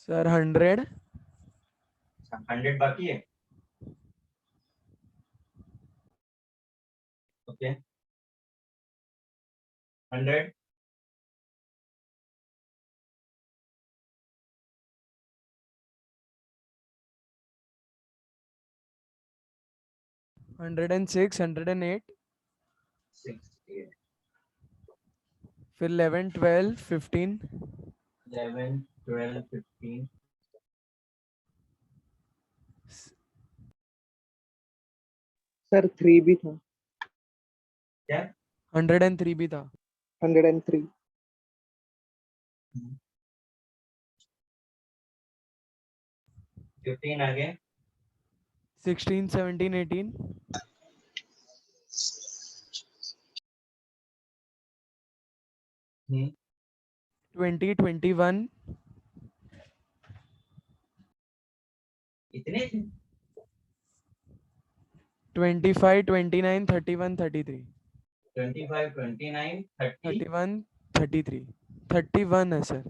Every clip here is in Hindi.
सर 100। 100 बाकी है। ओके 100 106, 108, 68 फिर 11, 12, 15, 11 12 15 सर 3 भी था। क्या 103 भी था। 103। 15 आगे 16, 17, 18, 20, 21, इतने थे 25, 29, 31, 33, 25 29 30 31, 33, 31 है सर।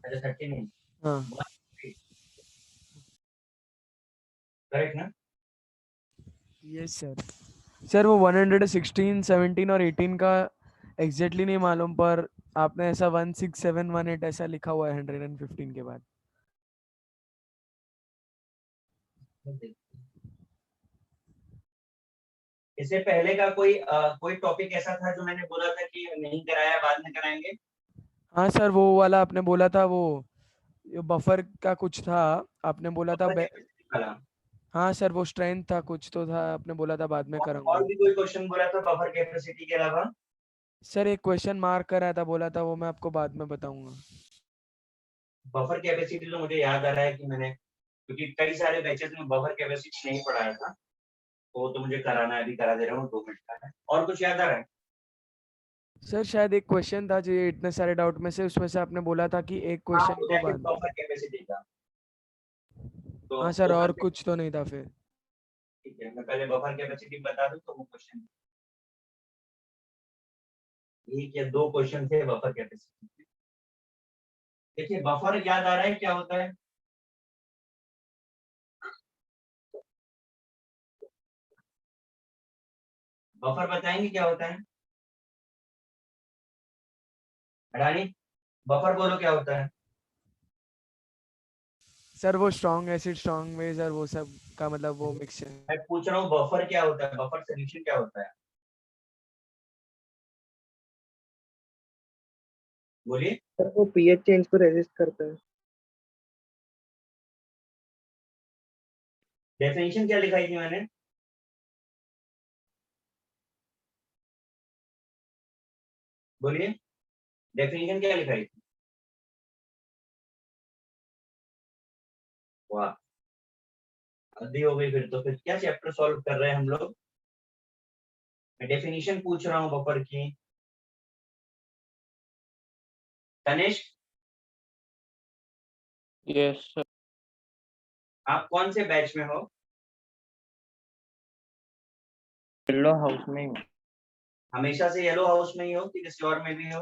अच्छा 30 नहीं हाँ करेक्ट ना। Yes sir. सर वो 116, 17 और 18 का एग्जैक्टली नहीं मालूम, पर आपने ऐसा 16718 ऐसा लिखा हुआ है 115 के बाद। इससे पहले का कोई टॉपिक ऐसा था जो मैंने बोला था कि नहीं कराया, बाद में कराएंगे। हाँ सर, वो वाला आपने बोला था, वो बफर का कुछ था, आपने बोला था वाला हाँ सर, वो स्ट्रेंथ था, कुछ तो था, आपने बोला था बाद में और करूंगा। भी कोई क्वेश्चन बोला था बफर कैपेसिटी के अलावा। सर एक क्वेश्चन मार्क कराया था, बोला था, वो मैं आपको बाद में बताऊंगा। बफर कैपेसिटी तो मुझे याद आ रहा है कि मैंने, क्योंकि कई सारे बैचेस में बफर कैपेसिटी नहीं पढ़ाया था, तो मुझे कराना है, अभी करा दे रहा हूँ, 2 मिनट का है। और कुछ याद आ रहा है। सर शायद एक क्वेश्चन था जो ये इतने सारे डाउट में से, उसमें से आपने बोला था कि एक हाँ क्वेश्चन को बाद। बफर कैपेसिटी का तो हाँ सर, वो और करते हैं। कुछ तो नहीं था फिर। ठीक है, मैं पहले बफर कैपेसिटी बता दूं तो वो क्वेश्चन, एक या दो क्वेश्चन थे बफर कैपेसिटी। देखिए बफर याद आ रहा है क्या होता है। बफर बताएंगे क्या होता है। अडानी बफर बोलो क्या होता है। सर वो स्ट्रॉन्ग एसिड, स्ट्रॉन्ग बेस और वो सब का मतलब वो मिक्सचर। मैं पूछ रहा हूँ बफर क्या होता है, बफर सोल्यूशन क्या होता है, बोलिए। सर वो पीएच चेंज को रेजिस्ट करता है। डेफिनेशन क्या लिखाई थी मैंने, बोलिए। डेफिनेशन क्या लिखाई थी। वाह, आधी हो गई फिर तो। फिर क्या चैप्टर सॉल्व कर रहे हैं हम लोग। मैं डेफिनेशन पूछ रहा हूँ बफर की। Tanishq yes sir. आप कौन से बैच में हो। येलो हाउस में ही हमेशा से येलो हाउस में ही हो कि किसी और में भी हो।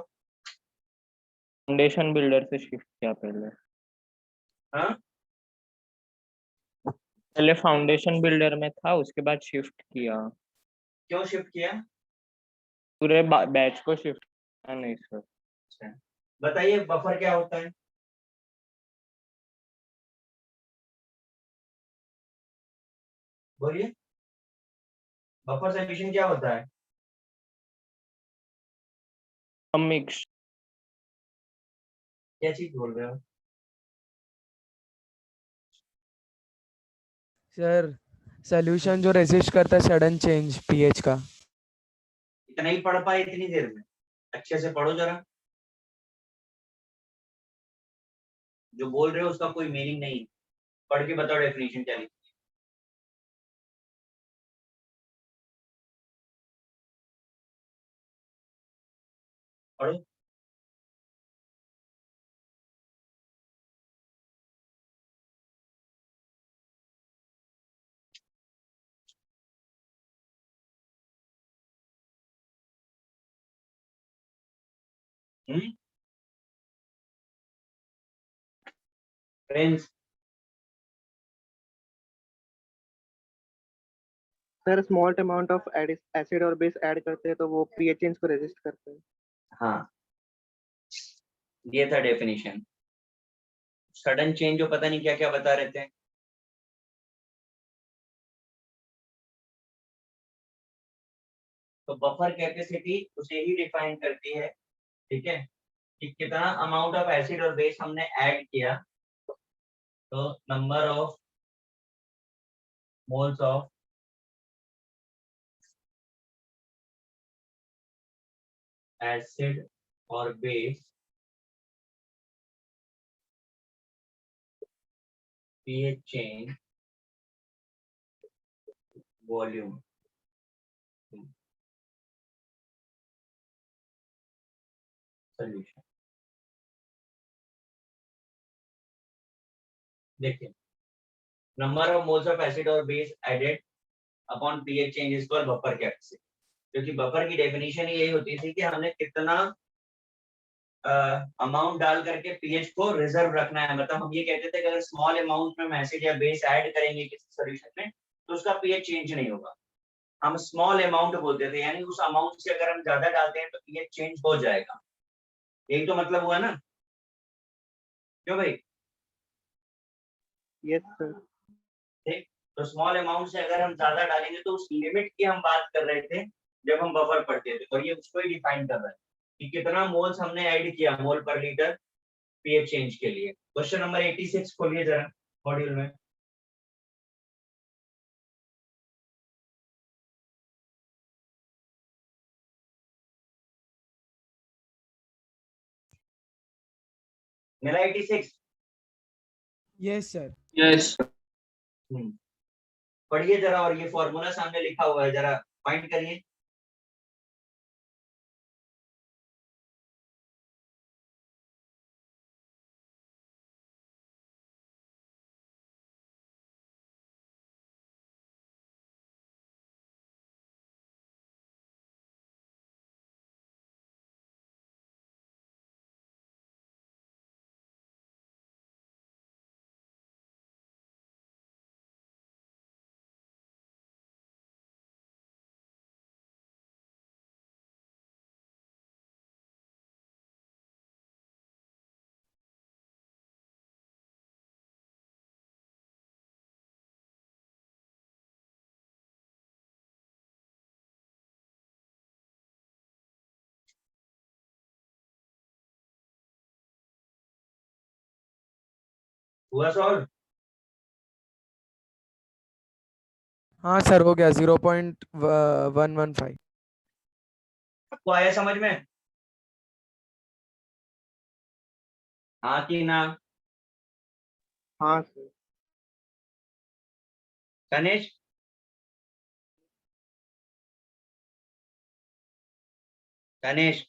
फाउंडेशन बिल्डर से शिफ्ट किया पहले। हाँ पहले फाउंडेशन बिल्डर में था, उसके बाद शिफ्ट किया। क्यों शिफ्ट किया। पूरे बैच को शिफ्ट किया नहीं सर। अच्छा, बताइए बफर क्या होता है। बोलिए, बफर सोल्यूशन क्या होता है। मिक्स। क्या चीज बोल रहे हो। सर सोल्यूशन जो रेजिस्ट करता है सडन चेंज पीएच का। इतना ही पढ़ पाए इतनी देर में, अच्छे से पढ़ो जरा। जो बोल रहे हो उसका कोई मीनिंग नहीं है। पढ़ के बताओ डेफिनेशन क्या लिखी है। पढ़ो। Hmm Prince sir small amount of acid और बेस ऐड करते हैं तो वो पीएच चेंज को रेजिस्ट करते हैं। हाँ, ये था डेफिनेशन। सडन चेंज जो पता नहीं क्या क्या बता रहे थे। तो बफर कैपेसिटी उसे ही डिफाइन करती है, ठीक है, कि कितना अमाउंट ऑफ एसिड और बेस हमने ऐड किया, तो number of moles of acid और base pH change volume. Solution देखिए, number of moles of acid और base added upon pH change is called buffer capacity. क्योंकि बफर की डेफिनेशन यही होती थी कि हमने कितना अमाउंट डाल करके पीएच को रिजर्व रखना है। मतलब हम ये कहते थे कि अगर स्मॉल अमाउंट में हम एसिड या बेस ऐड करेंगे किसी सॉल्यूशन में तो उसका पीएच चेंज नहीं होगा। हम स्मॉल अमाउंट बोलते थे, यानी उस अमाउंट से अगर हम ज्यादा डालते हैं तो पीएच चेंज हो जाएगा। यही तो मतलब हुआ ना, क्यों भाई? Yes sir. ठीक, तो स्मॉल अमाउंट से अगर हम ज्यादा डालेंगे तो उस लिमिट की हम बात कर रहे थे जब हम बफर पढ़ते थे, और ये उसको ही डिफाइन कर रहा है कि कितना मोल्स हमने ऐड किया मोल पर लीटर पीएच चेंज के लिए। क्वेश्चन नंबर 86 खोलिए जरा मॉड्यूल में। मेरा 86। Yes sir. यस पढ़िए जरा, और ये फॉर्मूला सामने लिखा हुआ है, जरा फाइंड करिए। हुआ सॉल्व? हाँ सर, हो गया 0.115। आपको आया समझ में? हाँ कि ना? हाँ सर। गणेश गणेश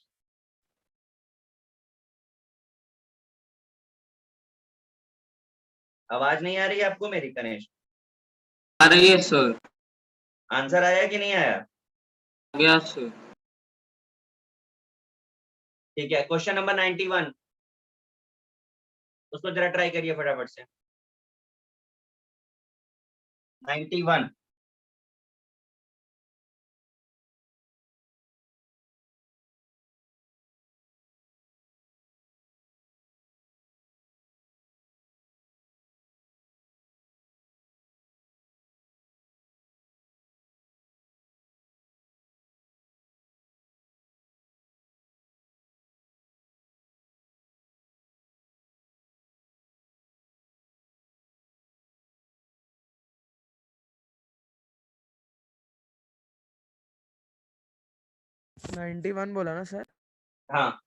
आवाज नहीं आ रही है आपको मेरी? गणेश आ रही है सर। आंसर आया कि नहीं आया? आ गया सर। ठीक है, क्वेश्चन नंबर 91 उसको जरा ट्राई करिए फटाफट से। 91। नाइन्टी वन बोला ना सर? हाँ,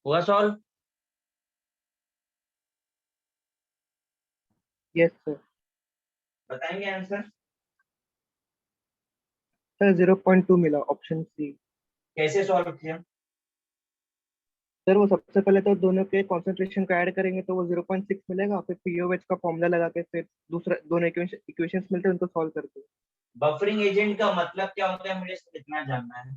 हुआ सॉल्व? Yes sir. बताएंगे आंसर? सर 0.2 मिला, ऑप्शन सी। कैसे सॉल्व किया? सर वो सबसे पहले तो दोनों के कॉन्सेंट्रेशन को ऐड करेंगे तो वो 0.6 मिलेगा, फिर पीओएच का फॉर्मूला लगा के फिर दूसरा दोनों इक्वेशंस मिलते हैं उनको सॉल्व करते हैं। बफरिंग एजेंट का मतलब क्या होता है, मुझे सिर्फ इतना जानना है।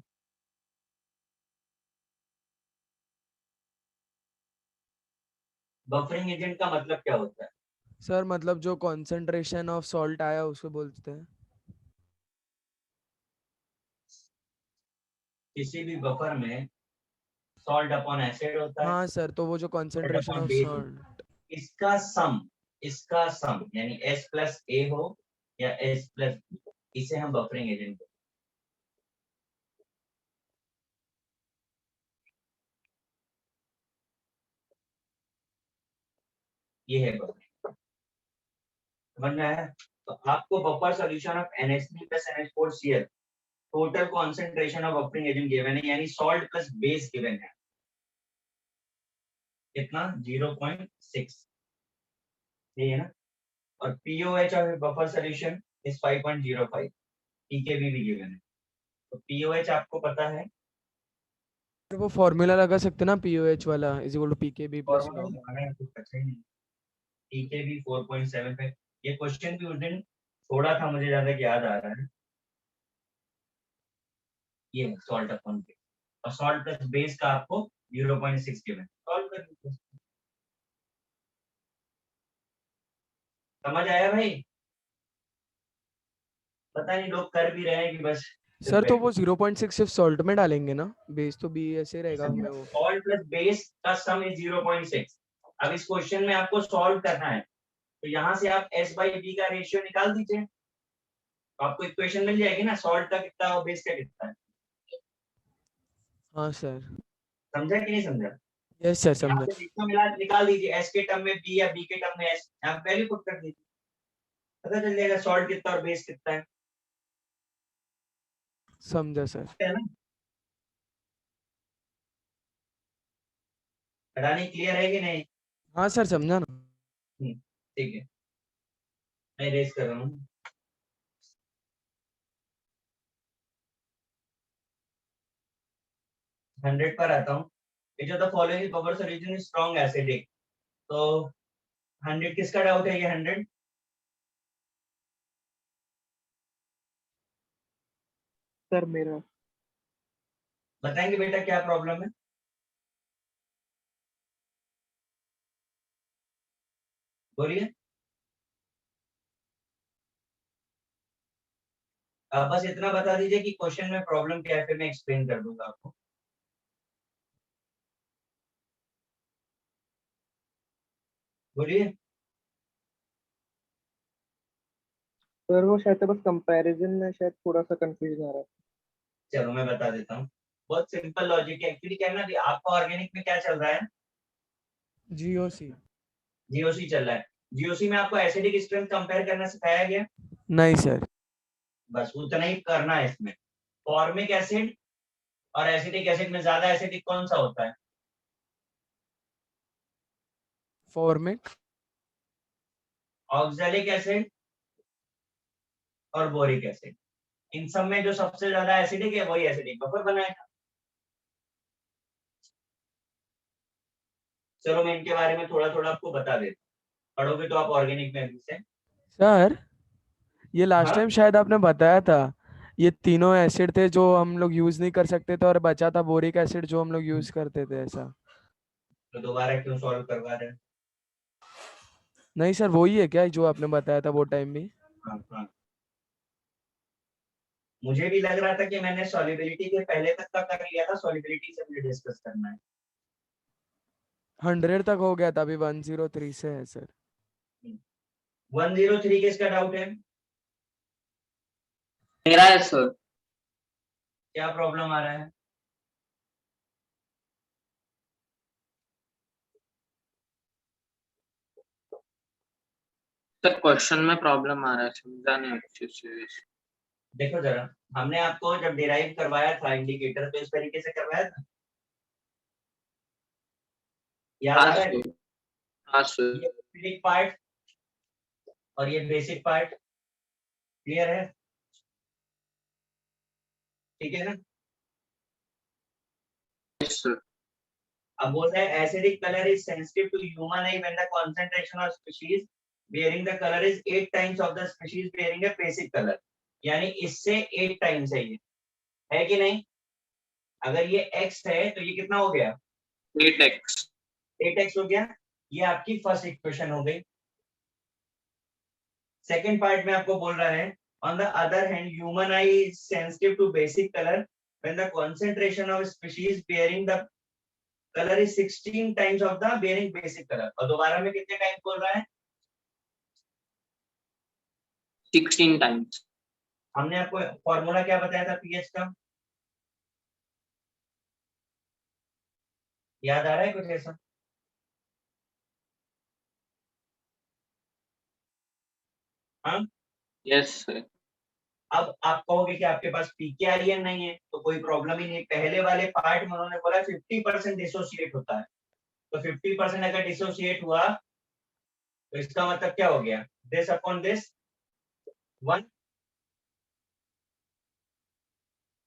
बफरिंग एजेंट का मतलब क्या होता है? सर मतलब जो कॉन्सेंट्रेशन ऑफ सॉल्ट आया उसको बोलते हैं। किसी भी बफर में सॉल्ट अपॉन एसिड होता है, हाँ सर, तो वो जो salt concentration upon of base होता सॉल्ट। है। इसका सम यानी S प्लस ए हो या S प्लस बी, इसे हम बफरिंग एजेंट। ये है बफरिंग। समझ में आया? तो आपको buffer solution of NH3 plus NH4Cl total concentration of buffering agent given है, यानी सॉल्ट प्लस बेस गिवन है। कितना? 0.6, ये है ना। और pOH of buffer solution is 5.05, pKb भी गिवन है। तो पीओएच आपको पता है, फिर वो फॉर्मूला लगा सकते हैं ना, पीओएच वाला is equal to PKB plus formula log. लगाना है, कुछ अच्छा ही नहीं। पीकेबी 4.75, ये क्वेश्चन भी उस दिन थोड़ा था, मुझे ज्यादा याद आ रहा है। ये सॉल्ट अपॉन बेस, और सॉल्ट प्लस बेस का आपको 0.6 गिवन। सॉल्व कर लीजिए। समझ आया भाई? पता नहीं लोग कर भी रहे हैं कि बस सर तो वो 0.6 सिर्फ सॉल्ट में डालेंगे ना, बेस तो बी ऐसे रहेगा हमें वो। सॉल्ट प्लस बेस का सम इज 0.6। अब इस क्वेश्चन में आपको सॉल्व करना है, तो यहाँ से आप S बाई बी का रेशियो निकाल दीजिए, तो आपको इक्वेशन मिल जाएगी ना, सॉल्ट का कितना और बेस का कितना है। हाँ सर। समझा कि नहीं समझा? यस सर, यहाँ समझा। से रेशियो मिला निकाल दीजिए, S के टर्म में B या B के टर्म में S, आप वैल्यू पुट कर दीजिए, पता चल जाएगा सॉल्ट कितना और बेस कितना है। समझा सर। है ना? करानी क्लियर है कि नहीं? हाँ सर, समझा ना। ठीक है, मैं रेस कर रहा हूँ। 100 पर आता हूँ। Which of the following is buffer solution is strong acidic? तो 100 किसका डाउट है? ये 100 सर मेरा। बताएंगे बेटा क्या प्रॉब्लम है? बोलिए। आप बस इतना बता दीजिए कि क्वेश्चन में प्रॉब्लम क्या है, फिर मैं एक्सप्लेन कर दूंगा आपको। बोलिए। सर वो शायद से बस कंपैरिजन में शायद थोड़ा सा कंफ्यूजन आ रहा है। चलो मैं बता देता हूँ, बहुत सिंपल लॉजिक है। एक्चुअली क्या है ना कि आपका ऑर्गेनिक में क्या चल रहा है? जीओसी। जीओसी चल रहा है। जीओसी में आपको एसिडिक स्ट्रेंथ कंपेयर करना सिखाया गया, नहीं सर। बस उतना ही करना है इसमें। फॉर्मिक एसिड और एसिडिक एसिड में ज्यादा एसिडिक कौन सा होता है? फॉर्मिक। ऑक्सैलिक एसिड और बोरिक एसिड, इन सब में जो सबसे ज्यादा एसिडिक है वही एसिडिक बफर बनाएगा। चलो मैं इनके बारे में थोड़ा थोड़ा आपको बता देता हूँ, पढ़ोगे तो आप ऑर्गेनिक में अभी से। सर ये लास्ट हाँ, टाइम शायद आपने बताया था, ये तीनों एसिड थे जो हम लोग यूज नहीं कर सकते थे और बचा था बोरिक एसिड जो हम लोग यूज करते थे, ऐसा। तो दोबारा क्यों सॉल्व करवा रहे हैं? नहीं सर, वही है क्या जो आपने बताया था वो टाइम भी? हाँ हाँ, मुझे भी लग रहा था कि मैंने सॉल्युबिलिटी के पहले तक का कर लिया था, सॉल्युबिलिटी से मुझे डिस्कस करना है। 100 तक हो गया था, अभी 103 से है सर। 103 किसका डाउट है? मेरा है सर। क्या प्रॉब्लम आ रहा है? सर क्वेश्चन में प्रॉब्लम आ रहा है, समझा नहीं अच्छे से। देखो जरा, हमने आपको जब डिराइव करवाया था इंडिकेटर तो इस तरीके से करवाया था। याद आ रहा है? हाँ सर। ये एसिडिक पार्ट और ये बेसिक पार्ट, क्लियर है? ठीक है ना? Yes sir. अब बोल रहे हैं acidic colour is sensitive to human eye when the concentration of species bearing the color is 8 times of the species bearing a basic color, यानी इससे 8 टाइम्स है कि नहीं? अगर ये x है तो ये कितना हो गया? 8x। 8x हो गया। ये आपकी फर्स्ट इक्वेशन हो गई। सेकंड पार्ट में आपको बोल रहा है on the other hand human eye is sensitive to basic color when the concentration of species bearing the color is 16 times of the bearing basic color, और दोबारा में कितने टाइम बोल रहा है? 16 टाइम्स। हमने आपको फॉर्मूला क्या बताया था पीएच का? याद आ रहा है कुछ ऐसा? हाँ, यस सर। अब आप कहोगे कि आपके पास पीकेआईएन नहीं है तो कोई प्रॉब्लम ही नहीं। पहले वाले पार्ट में उन्होंने बोला 50% डिसोसिएट होता है, तो 50% अगर डिसोसिएट हुआ तो इसका मतलब क्या हो गया? दिस अपॉन दिस 1,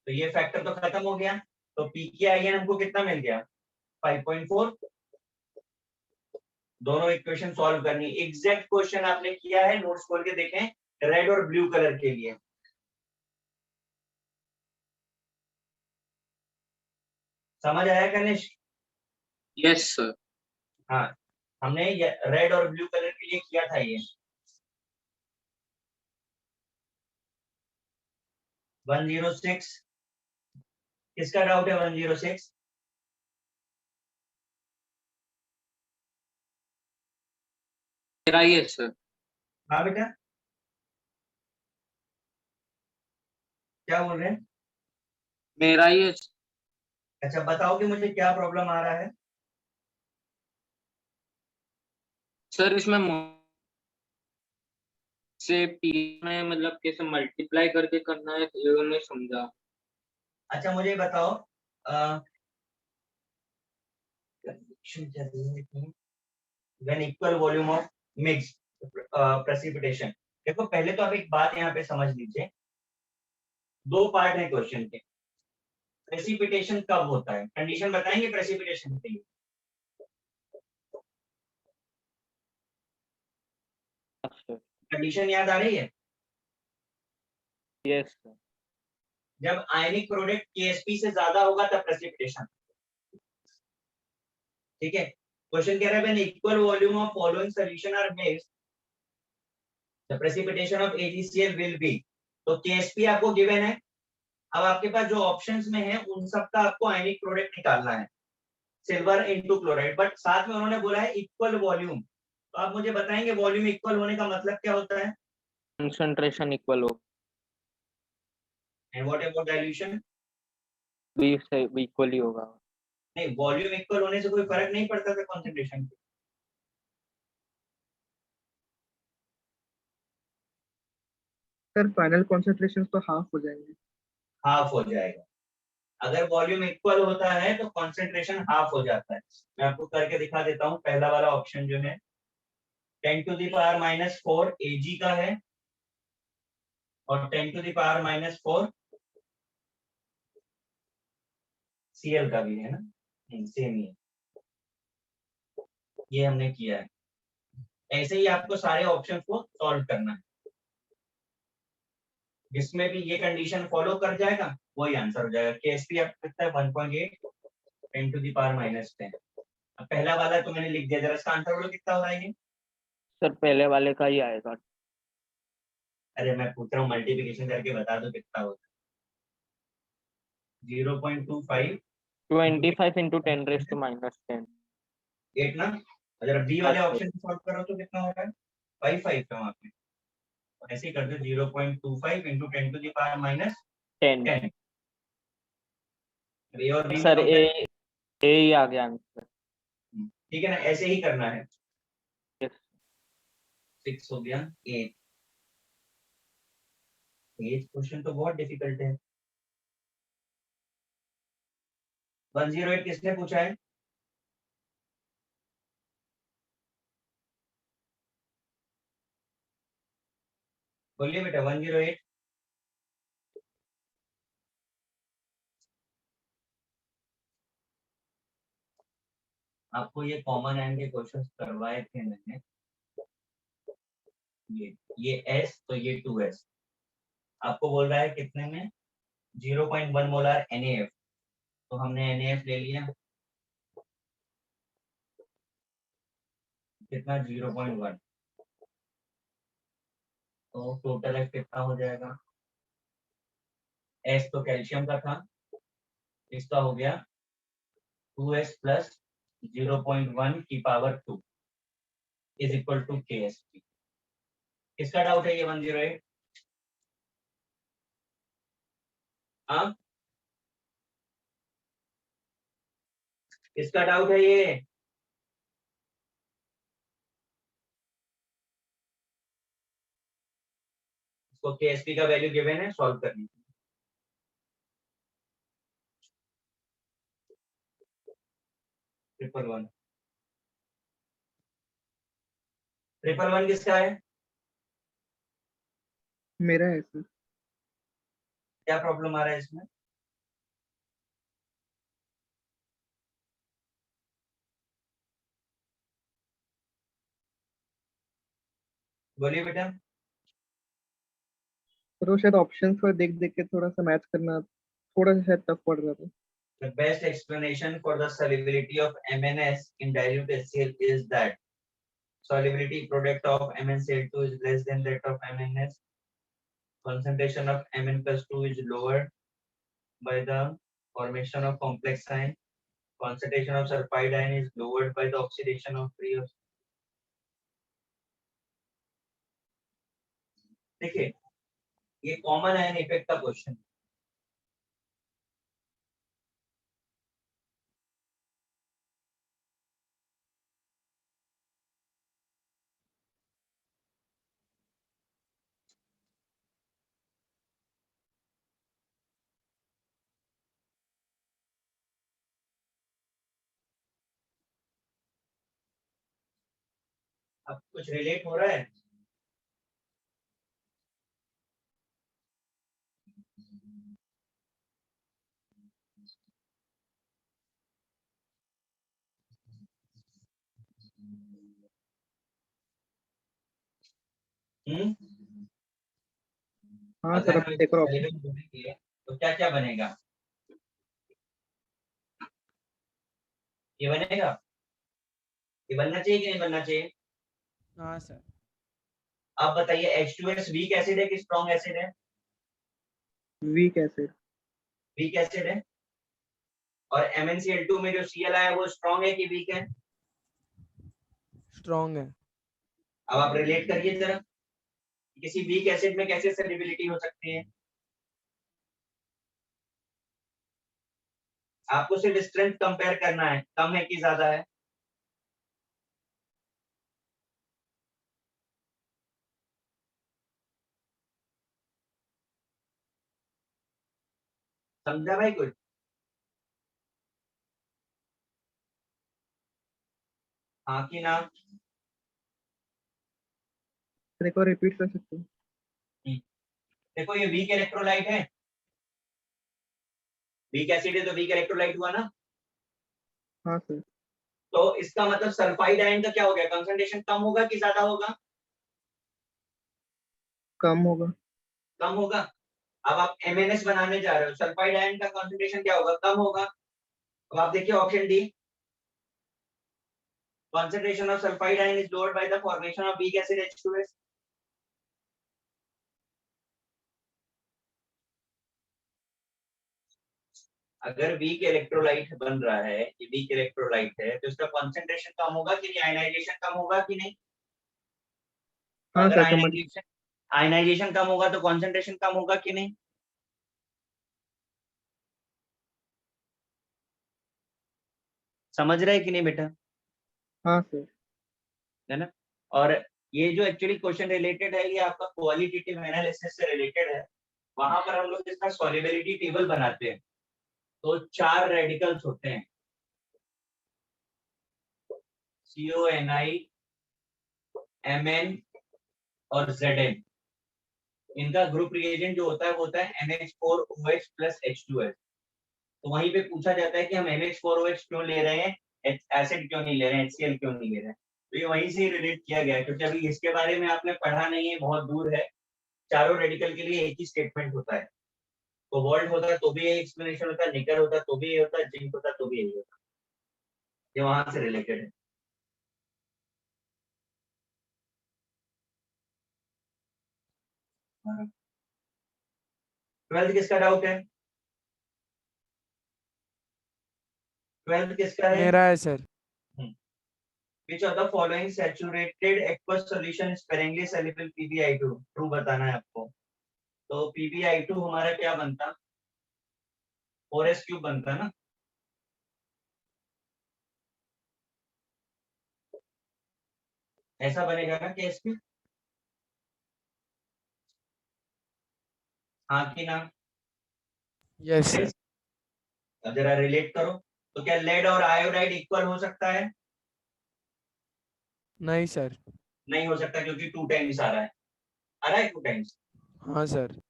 तो ये फैक्टर तो खत्म हो गया। तो पीकेआईएन हमको कितना मिल गया? 5.4। दोनों इक्वेशन सॉल्व करनी। एग्जैक्ट क्वेश्चन आपने किया है, नोट्स खोल के देखें, रेड और ब्लू कलर के लिए। समझ आया कनिष्क? Yes sir. हाँ, हमने रेड और ब्लू कलर के लिए किया था ये। 106, किसका डाउट है? 106 मेरा ही है सर। हाँ बेटा, क्या बोल रहे हैं? मेरा ही है अच्छा बताओ कि मुझे क्या प्रॉब्लम आ रहा है। सर। इसमें से पी में मतलब कैसे मल्टीप्लाई करके करना है ये नहीं समझा। अच्छा मुझे बताओ, when equal volume of mix precipitation. देखो पहले तो आप एक बात यहाँ पे समझ लीजिए, दो पार्ट है क्वेश्चन के। प्रेसिपिटेशन कब होता है? कंडीशन बताएंगे प्रेसिपिटेशन के लिए? कंडीशन याद आ रही है? Yes sir. जब आयनिक प्रोडक्ट केएसपी से ज्यादा होगा तब प्रेसिपिटेशन। ठीक है, क्वेश्चन कह रहा है when equal volume of following solution are mixed the precipitation of AgCl will be. तो केएसपी आपको गिवन है। अब आपके पास जो ऑप्शंस में है उन सब का आपको आयनिक प्रोडक्ट निकालना है, सिल्वर इनटू क्लोराइड, बट साथ में उन्होंने बोला है इक्वल वॉल्यूम। तो आप मुझे बताएंगे वॉल्यूम इक्वल होने का मतलब क्या होता है? कंसंट्रेशन इक्वल हो एंड व्हाट अबाउट डाइल्यूशन? भी से इक्वल ही होगा। नहीं, वॉल्यूम इक्वल होने से कोई फर्क नहीं पड़ता था कंसंट्रेशन पे। सर फाइनल कॉन्सेंट्रेशन तो हाफ हो जाएंगे। हाफ हो जाएगा। अगर वॉल्यूम इक्वल होता है तो कंसंट्रेशन हाफ हो जाता है। मैं आपको करके दिखा देता हूँ। पहला वाला ऑप्शन जो है 10⁻⁻⁴ Ag का है और 10⁻⁻⁴ Cl का भी है ना, सेम ही है। ये हमने किया है। ऐसे ही आपको सारे ऑप्शन को सॉल्व करना है, जिसमें भी ये कंडीशन फॉलो कर जाएगा वही आंसर हो जाएगा। केएसपी आपको कितना है? 1.8 10⁻⁻10। अब पहला वाला तो मैंने लिख दिया, जरा इसका आंसर बोलो कितना हो रहा है ये? सर पहले वाले का ही आएगा। अरे मैं पूछ रहा हूँ, मल्टीप्लिकेशन करके बता दो कितना होता है। 0.25 25 इंटू 10⁻⁻10। 8 ना। और जरा बी हाँ वाले सर। ऑप्शन सॉल्व करो तो कितना हो रहा है? 5 का वहां पे। और ऐसे ही कर दो 0.25 इंटू 10⁻⁻10। 10। ए और बी में सर कंपेयर। ए ही आ गया आंसर। ठीक है ना, ऐसे ही करना है। यस। 6 हो गया। 8 क्वेश्चन तो बहुत डिफिकल्ट है। 108 किसने पूछा है? बोलिए बेटा 108। आपको ये कॉमन एंड के क्वेश्चंस करवाए थे मैंने। ये S तो ये 2S। आपको बोल रहा है कितने में 0.1 मोलार NaF। तो हमने NaF ले लिया कितना 0.1। तो टोटल F कितना हो जाएगा। S तो कैल्शियम का था, इसका हो गया 2S प्लस 0.1 की power 2 is equal to KSP। किसका डाउट है ये 108? हाँ किसका डाउट है ये? इसको KSP का वैल्यू गिवन है, सॉल्व करनी। ट्रिपल वन किसका है? मेरा है सर। क्या प्रॉब्लम आ रहा है इसमें? बोलिए बेटा। सर वो शायद ऑप्शंस पर देख देख के थोड़ा सा मैच करना थोड़ा सा शायद टफ पड़ रहा था। The best explanation for the solubility of MnS in dilute HCl is that solubility product of MnCl2 is less than that of MnS. Concentration of Mn plus 2 is lowered by the formation of complex ion. Concentration of sulfide ion is lowered by the oxidation of free of. देखिए ये कॉमन आयन इफेक्ट का क्वेश्चन। अब कुछ रिलेट हो रहा है? हम्म। हाँ सर, अगर अब हम एक और ऑप्शन। एलिमेंट ढूंढेंगे तो क्या क्या बनेगा? ये बनेगा, ये बनना चाहिए कि नहीं बनना चाहिए? हाँ सर। आप बताइए H2S वीक एसिड है कि स्ट्रॉन्ग एसिड है? Weak acid. वीक एसिड है। और MnCl2 में जो Cl आया वो स्ट्रॉन्ग है कि वीक है? स्ट्रॉन्ग है। अब आप रिलेट करिए जरा, किसी वीक एसिड में कैसे सॉल्युबिलिटी हो सकती है? आपको सिर्फ स्ट्रेंथ कंपेयर करना है, कम है कि ज्यादा है। समझा भाई कुछ? हाँ कि ना? सर एक और रिपीट कर सकते हो? देखो ये वीक इलेक्ट्रोलाइट है, वीक एसिड है तो वीक इलेक्ट्रोलाइट हुआ ना। हाँ सर। तो इसका मतलब सल्फाइड आयन का क्या हो गया, कंसंट्रेशन कम होगा कि ज्यादा होगा? कम होगा। कम होगा। अब आप MnS बनाने जा रहे हो, सल्फाइड आयन का कंसंट्रेशन क्या होगा, कम होगा। अब आप देखिए option D, concentration of sulfide ion is lowered by the formation of weak acid H2S. अगर वीक इलेक्ट्रोलाइट बन रहा है, ये वीक इलेक्ट्रोलाइट है तो इसका कंसंट्रेशन कम होगा कि नहीं, आयनाइजेशन कम होगा कि नहीं? हाँ अगर सर, समझ। आयनाइजेशन कम होगा तो कंसंट्रेशन कम होगा कि नहीं? समझ रहे हैं कि नहीं बेटा? हाँ सर। है ना? और ये जो एक्चुअली क्वेश्चन रिलेटेड है ये आपका क्वालिटेटिव एनालिसिस से रिलेटेड है। वहां पर हम लोग इसका सॉल्युबिलिटी टेबल बनाते हैं। तो 4 रेडिकल्स होते हैं, CONi, Mn और Zn। इनका ग्रुप रिएजेंट जो होता है वो होता है NH4OH प्लस H2S। तो वहीं पे पूछा जाता है कि हम NH4OH क्यों ले रहे हैं, एसिड क्यों नहीं ले रहे हैं, HCl क्यों नहीं ले रहे हैं। तो ये वहीं से रिलेट किया गया है, क्योंकि अभी इसके बारे में आपने पढ़ा नहीं है, बहुत दूर है। चारों रेडिकल के लिए एक ही स्टेटमेंट होता है। कोबाल्ट होता है तो भी यही एक्सप्लेनेशन होता है, निकल होता है तो भी यही होता है, जिंक होता है तो भी यही होता है। ये वहां से रिलेटेड है। ट्वेल्थ किसका डाउट है? ट्वेल्थ किसका है? मेरा है sir. Which of the following saturated aqueous solution is sparingly soluble PbI2? True बताना है आपको। तो PbI2 हमारा क्या बनता? 4s क्यूब बनता ना। ऐसा बनेगा ना केस में? हाँ कि ना? Yes sir. अब जरा रिलेट करो। तो क्या लेड और आयोडाइड इक्वल हो सकता है? नहीं सर। नहीं हो सकता, क्योंकि 2 टाइम्स आ रहा है। आ रहा है 2 टाइम्स। हाँ सर।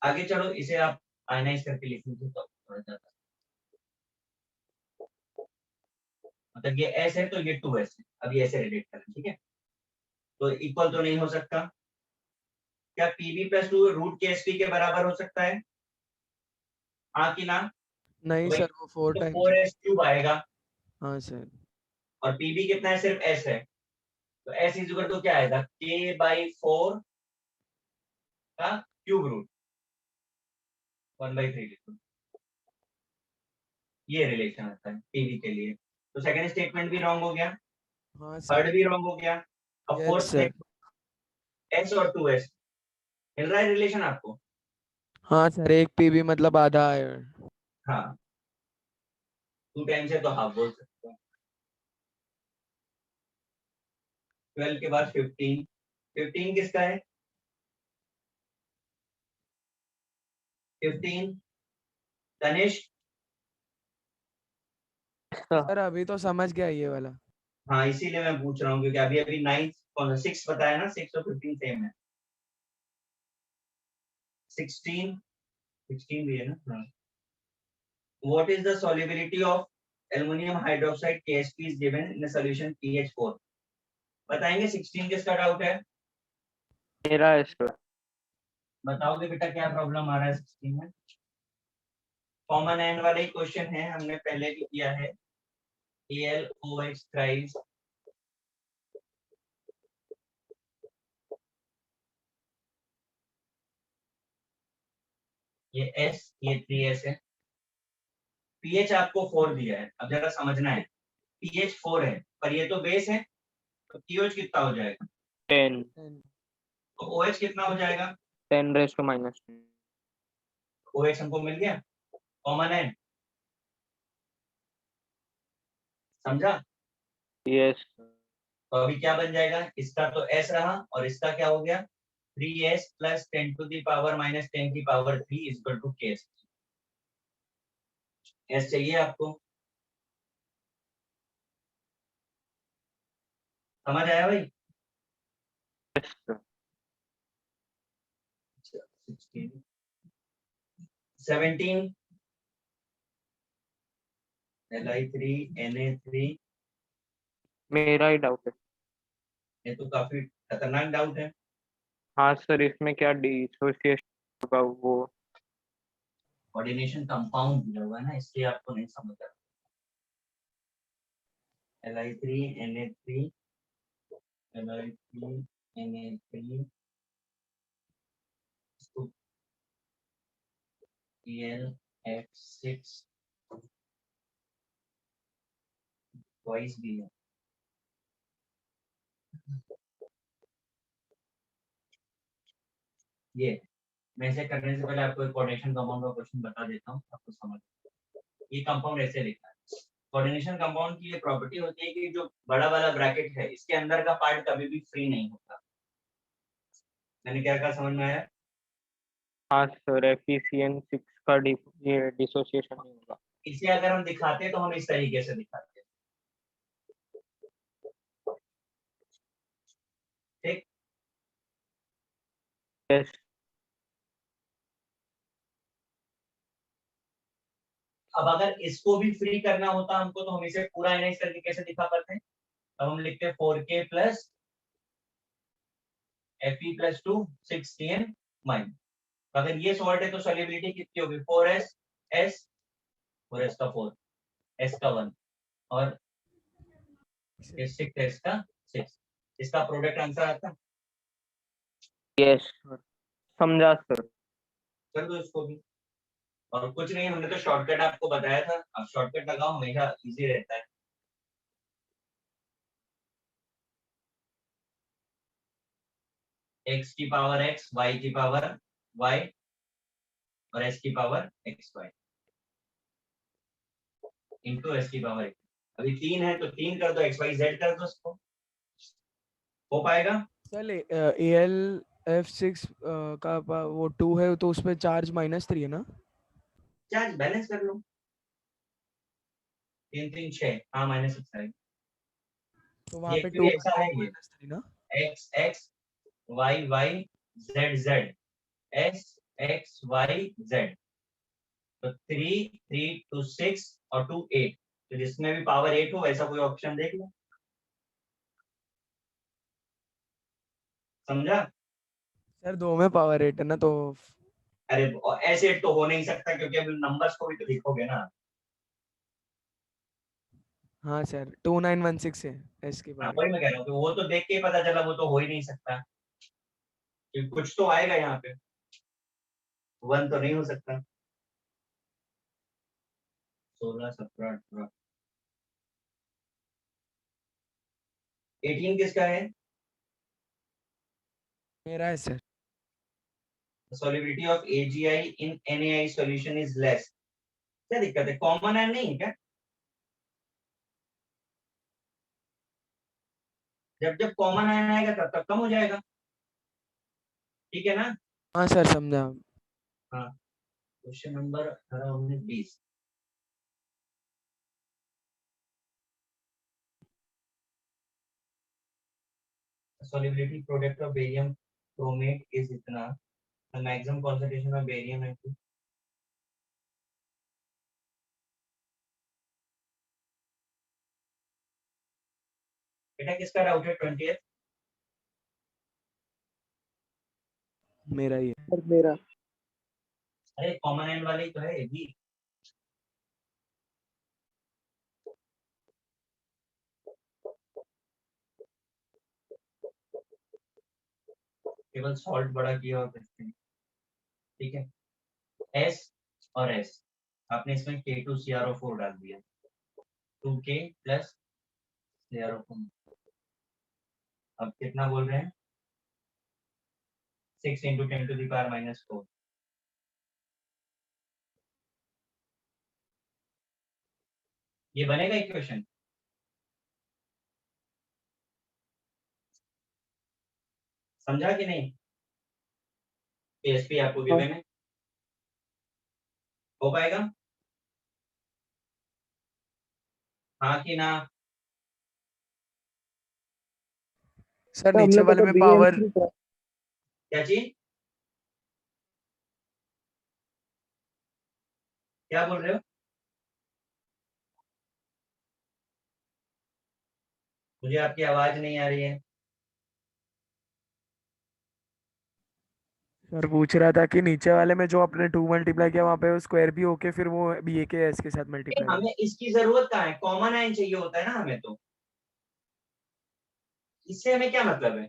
आगे चलो, इसे आप आयनाइज करके लिख लीजिए तो थोड़ा ज्यादा, मतलब ये S है तो ये 2S है। अब ये ऐसे रिलेट करें, ठीक है। तो इक्वल तो नहीं हो सकता। क्या Pb प्लस 2 रूट के Sp के बराबर हो सकता है? हाँ कि ना? नहीं तो भाई सर, वो 4 तो टाइम्स। 4s क्यूब आएगा। हाँ सर। और Pb कितना है? सिर्फ S है। तो S इज इक्वल टू क्या आएगा? K/4 का क्यूब रूट 1/3 लिखो। ये रिलेशन आता है Pb के लिए। तो सेकंड स्टेटमेंट भी रॉन्ग हो गया, हाँ थर्ड सर। भी रॉन्ग हो गया। अब यस फोर्थ सर। देखो, S और 2S मिल रहा है रिलेशन आपको? हाँ सर, एक पीबी मतलब आधा आयरन। हाँ, 2 टाइम्स है तो हाफ बोल सकते हो। 12 के बाद 15। 15 किसका है? 15 तनिष्क। सर अभी तो समझ गया ये वाला। हाँ, इसीलिए मैं पूछ रहा हूँ, क्योंकि अभी अभी 9 कौन सा 6 बताया ना, 6 और 15 सेम है। 16, 16 भी है ना। हाँ। What is the solubility of aluminum hydroxide KSP is given in a solution PH4? बताएंगे। 16 किसका डाउट है? मेरा है सर। बताओगे बेटा क्या प्रॉब्लम आ रहा है 16 में? कॉमन एंड वाले ही क्वेश्चन है, हमने पहले भी किया है। AlOH थ्राइस, ये S, ये 3S है। pH आपको 4 दिया है, अब जरा समझना है। pH 4 है, पर ये तो बेस है, तो pH कितना हो जाएगा? 10 तो OH कितना हो जाएगा? 10⁻⁻²। OH हमको मिल गया, कॉमन एंड। समझा? यस तो अभी क्या बन जाएगा? इसका तो S रहा और इसका क्या हो गया? 3S प्लस 10⁻⁻10 की power 3 equal to K। S चाहिए आपको? समझ आया भाई? 16, 17 Li3Na3। मेरा ही डाउट है। ये तो काफी खतरनाक डाउट है। हाँ सर, इसमें क्या डिसोसिएशन होगा वो? कोऑर्डिनेशन कंपाउंड दिया हुआ है ना, इसलिए आपको नहीं समझ आ रहा। Li3Na3, Li3Na3 PlF6 ट्वाइस भी है। ये मैं इसे करने से पहले आपको एक कोऑर्डिनेशन कंपाउंड का क्वेश्चन बता देता हूँ, आपको समझ। ये कंपाउंड ऐसे लिखा है। कोऑर्डिनेशन कंपाउंड की ये प्रॉपर्टी होती है कि जो बड़ा वाला ब्रैकेट है, इसके अंदर का पार्ट कभी भी फ्री नहीं होता। मैंने क्या कहा, समझ में आया? हाँ सर, FeCN6 का ये डिसोसिएशन नहीं होगा। इसे अगर हम दिखाते हैं तो हम इस तरीके से दिखाते हैं, ठीक। यस अब अगर इसको भी फ्री करना होता हमको तो हम इसे पूरा एनालाइज करके कैसे दिखा पाते हैं? अब हम लिखते हैं 4k plus fe plus 2 6tn minus. अगर ये सॉल्ट है तो सॉल्युबिलिटी कितनी होगी? 4s s 4s का 4 s का 1 और ये 6s का 6। इसका प्रोडक्ट आंसर आता है। यस समझा सर। कर दो इसको भी। और कुछ नहीं, हमने तो शॉर्टकट आपको बताया था, अब शॉर्टकट लगाओ, हमेशा इजी रहता है। x की पावर x, y की पावर y और s की power x y into s की पावर x। अभी 3 है तो 3 कर दो, x y z कर दो इसको, हो पाएगा? चल AlF6 वो 2 है तो उसमें चार्ज -3 है ना? चार्ज बैलेंस कर लो। 3 3 6, हाँ -6 है। तो वहां ये पे 2 एक्चुअली ऐसा है, ये -3 ना? x x y y z z s x y z, तो 3 3 2 6 और 2 8, तो जिसमें भी पावर 8 हो ऐसा कोई ऑप्शन देख लो। समझा? सर 2 में पावर 8 है ना तो अरे ऐसे तो हो नहीं सकता, क्योंकि अब नंबर्स को भी तो लिखोगे ना। हाँ सर 2916 है एस की हाँ पावर। वही मैं कह रहा हूँ कि वो तो देख के ही पता चला, वो तो हो ही नहीं सकता, क्योंकि कुछ तो आएगा यहाँ पे, 1 तो नहीं हो सकता। 16 17 18 18 किसका है? मेरा है sir. Solubility of AgI in NaI solution is less. क्या दिक्कत है? कॉमन है नहीं है क्या? जब जब कॉमन आयन आएगा तब तक कम हो जाएगा, ठीक है ना? हाँ सर समझा। हाँ। Question number 18 19 20। solubility product of barium chromate is इतना, the maximum concentration of barium है to। बेटा किसका डाउट है? 20th? मेरा ही है। और मेरा अरे कॉमन एंड वाले ही तो है ये भी। केवल सॉल्ट बड़ा किया और कुछ नहीं, ठीक है। S और S, आपने इसमें K2CrO4 डाल दिया, 2K प्लस CrO4। अब कितना बोल रहे हैं? 6 इंटू 10⁻⁻⁴। ये बनेगा इक्वेशन? समझा कि नहीं? PSP आपको हाँ गिवन है, हो पाएगा? हाँ कि ना? सर तो नीचे हमने वाले तो में पावर BM3 का क्या चीज? क्या बोल रहे हो? मुझे आपकी आवाज नहीं आ रही है। सर पूछ रहा था कि नीचे वाले में जो आपने 2 मल्टीप्लाई किया वहां पे वो स्क्वायर भी होके फिर वो बी ए के एस के साथ मल्टीप्लाई हो। हमें इसकी जरूरत कहाँ है? कॉमन आयन चाहिए होता है ना हमें, तो इससे हमें क्या मतलब है?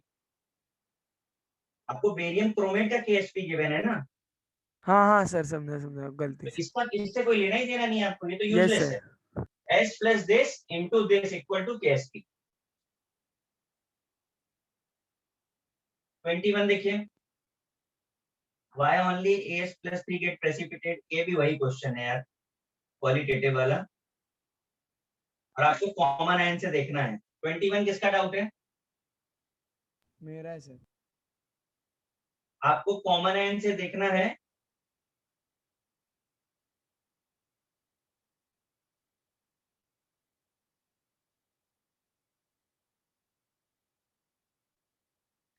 आपको बेरियम क्रोमेट का KSP गिवन है ना, हाँ हाँ सर समझा समझा गलती तो से। इसका इससे कोई लेना ही देना नहीं है आपको, ये तो यस यूजलेस सर। है। S plus this into this equal to KSP। 21 देखिए, why only AS plus 3 get precipitated? ये भी वही क्वेश्चन है यार, क्वालिटेटिव वाला, और आपको कॉमन आयन से देखना है। 21 किसका डाउट है? मेरा है सर। आपको कॉमन आयन से देखना है।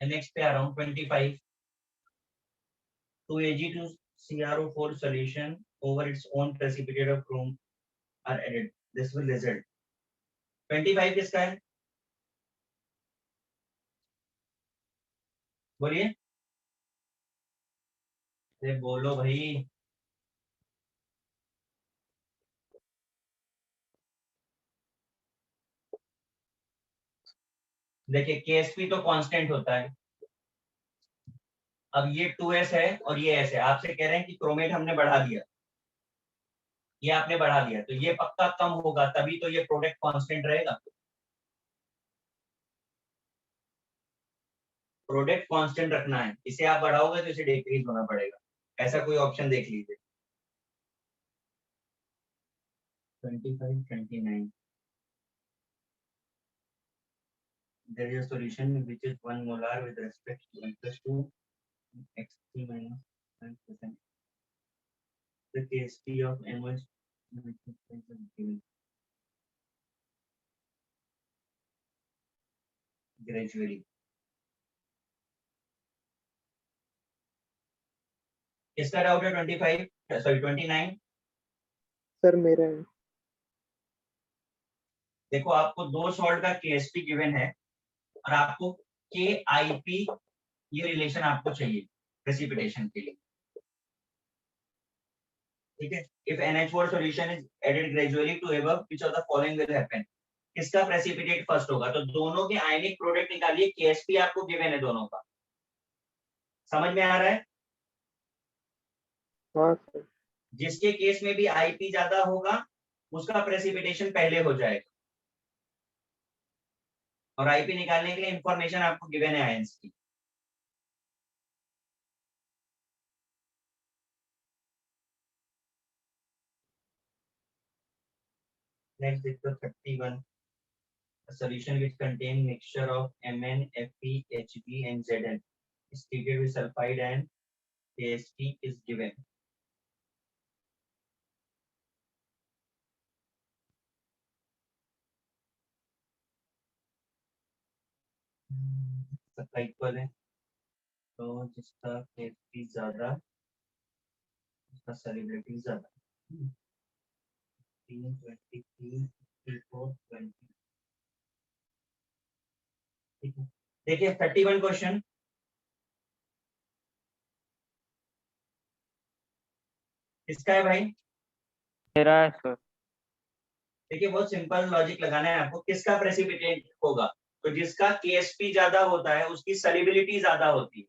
नेक्स्ट पे आ रहा हूँ 25। 2Ag2CrO4 solution over its own precipitate of chrome are added. This will result. 25 किसका है? बोलिए, अरे बोलो भाई। देखिए KSP तो कांस्टेंट होता है। अब ये 2s है और ये s है, आपसे कह रहे हैं कि क्रोमेट हमने बढ़ा दिया, ये आपने बढ़ा दिया, तो ये पक्का कम होगा, तभी तो ये प्रोडक्ट कांस्टेंट रहेगा। प्रोडक्ट कांस्टेंट रखना है, इसे आप बढ़ाओगे तो इसे डिक्रीज होना पड़ेगा। ऐसा कोई ऑप्शन देख लीजिए। 25, 29 there is a solution which is 1 molar with respect to 1 plus 2 x3 minus 1%. The KSP of M was gradually. किसका डाउट है? 25 सॉरी 29। सर मेरा है। देखो आपको 2 सॉल्ट का KSP गिवन है और आपको KIP ये रिलेशन आपको चाहिए प्रेसिपिटेशन के लिए, ठीक है। If NH4 solution is added gradually to above, which of the following will happen? किसका प्रेसिपिटेट फर्स्ट होगा? तो दोनों के आयनिक प्रोडक्ट निकालिए, KSP आपको गिवन है दोनों का। समझ में आ रहा है? हाँ सर। जिसके केस में भी IP ज्यादा होगा उसका प्रेसिपिटेशन पहले हो जाएगा, और IP निकालने के लिए इंफॉर्मेशन आपको गिवन है आयंस की। नेक्स्ट देखो 31, a solution which contain mixture of Mn, Fe, Hb and Zn is treated with sulfide and KSP is given. सबका इक्वल है, तो जिसका KSP ज्यादा उसका सॉल्युबिलिटी ज्यादा। 3, 23, 54, 20। ठीक है, देखिए 31 क्वेश्चन किसका है भाई? मेरा है सर। देखिए बहुत सिंपल लॉजिक लगाना है आपको। किसका प्रेसिपिटेट होगा? तो जिसका KSP ज्यादा होता है उसकी सॉल्युबिलिटी ज्यादा होती है।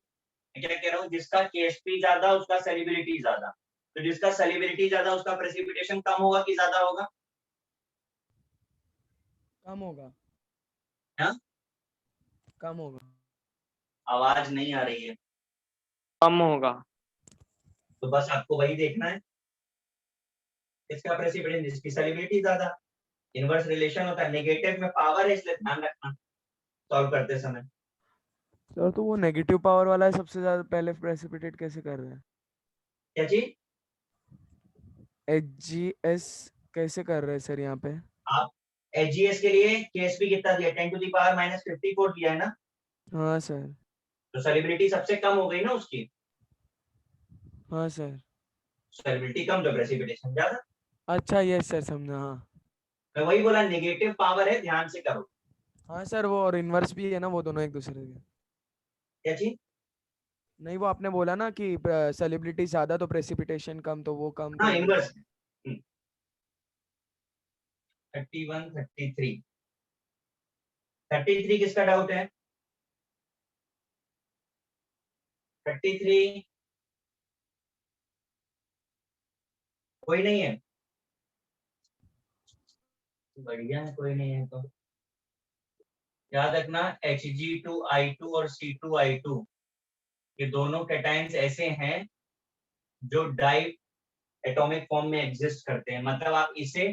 मैं क्या कह रहा हूँ? जिसका KSP ज्यादा उसका सॉल्युबिलिटी ज्यादा, तो जिसका सॉल्युबिलिटी ज्यादा उसका प्रेसिपिटेशन कम होगा कि ज्यादा होगा? कम होगा। हाँ? कम होगा। आवाज नहीं आ रही है। कम होगा। तो बस आपको वही देखना है, इसका प्रेसिपिटेशन जिसकी सॉल्युबिलिटी ज्यादा। इनवर्स रिलेशन होता है, नेगेटिव में पावर है इसलिए ध्यान रखना सॉल्व करते समय। सर तो वो नेगेटिव पावर वाला है, सबसे ज्यादा पहले प्रेसिपिटेट कैसे कर रहे हैं? क्या चीज? HGS कैसे कर रहे हैं सर यहाँ पे? आप HGS के लिए KSP कितना दिया? 10 to the power minus 54 दिया है ना? हाँ सर। तो सॉल्युबिलिटी सबसे कम हो गई ना उसकी। हाँ सर। सॉल्युबिलिटी कम तो प्रेसिपिटेशन ज्यादा। अच्छा यस सर, समझा। हाँ मैं वही बोला, नेगेटिव पावर है, ध्यान से करो। हाँ सर, वो और इनवर्स भी है ना, वो दोनों एक दूसरे के। क्या चीज? नहीं, वो आपने बोला ना कि सॉल्युबिलिटी ज्यादा तो प्रेसिपिटेशन कम, तो वो कम हाँ तो इनवर्स। 31, 33 33 किसका डाउट है? 33 कोई नहीं है? बढ़िया है, कोई नहीं है तो याद रखना Hg2I2 और C2I2 ये दोनों कैटायंस ऐसे हैं जो डाई एटॉमिक फॉर्म में एग्जिस्ट करते हैं। मतलब आप इसे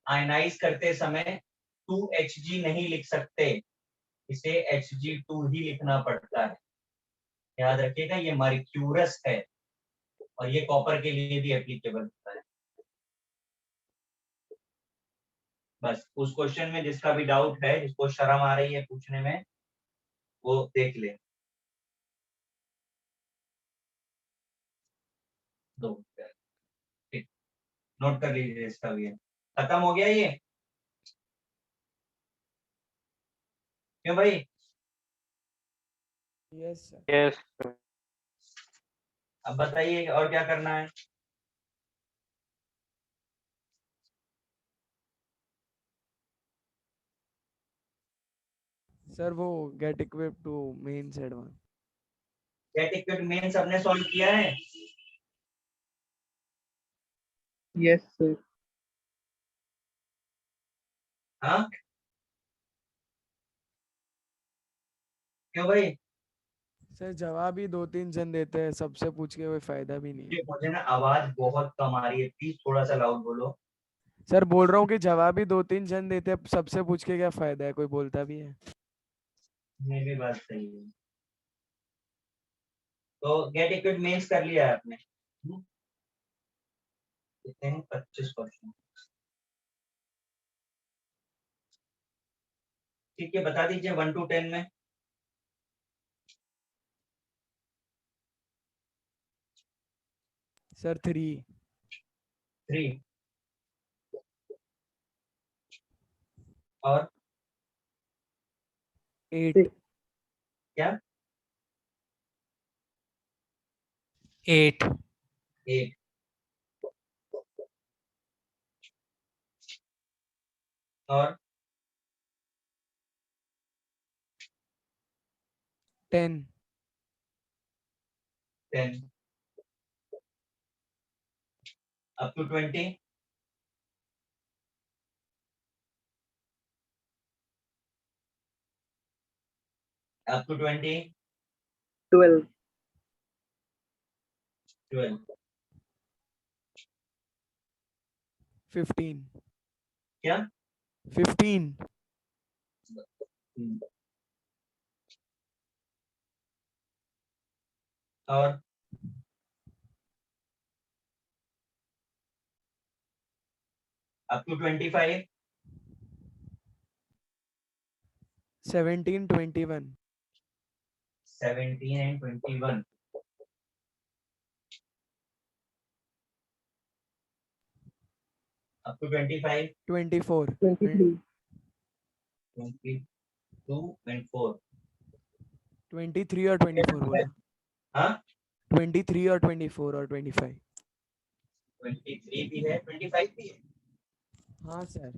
आयनाइज करते समय 2Hg नहीं लिख सकते, इसे Hg2 ही लिखना पड़ता है। याद रखिएगा, ये मर्क्यूरस है और ये कॉपर के लिए भी एप्लीकेबल होता है। बस उस क्वेश्चन में जिसका भी डाउट है, जिसको शर्म आ रही है पूछने में, वो देख ले। 2 ठीक, नोट कर लीजिए इसका भी है। खत्म हो गया ये, क्यों भाई? Yes sir. यस अब बताइए और क्या करना है? सर वो gate equip to mains advance. Gate equipped mains हमने सॉल्व किया है। Yes sir. हाँ, क्यों भाई? सर जवाब ही 2-3 जन देते हैं, सबसे पूछ के कोई फायदा भी नहीं है। ये मुझे ना आवाज बहुत कम आ रही है, प्लीज थोड़ा सा लाउड बोलो। सर बोल रहा हूँ कि जवाब ही 2-3 जन देते हैं, सबसे पूछ के क्या फायदा है, कोई बोलता भी है। ये भी बात सही है। तो गेट इक्विप्ड मेंस कर लिया है आपने? कितने हैं? 25 क्वेश्चन। ठीक है, बता दीजिए 1 to 10 में। सर 3। 3 और 8। क्या? 8। 8 और 10। 10 up to 20। up to 20। 12। 12 15। क्या? 15। और 25। 17, 21। 17 and 21 up to 25। 24। 23। 22 and 4। 23 और 24 बोला। हाँ, 23 और 24 और 25। 23 भी है, 25 भी है। हाँ सर।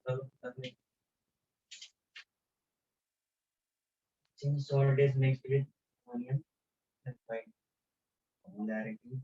चलो कर ले। Change solid is mixed with onion and fried directly।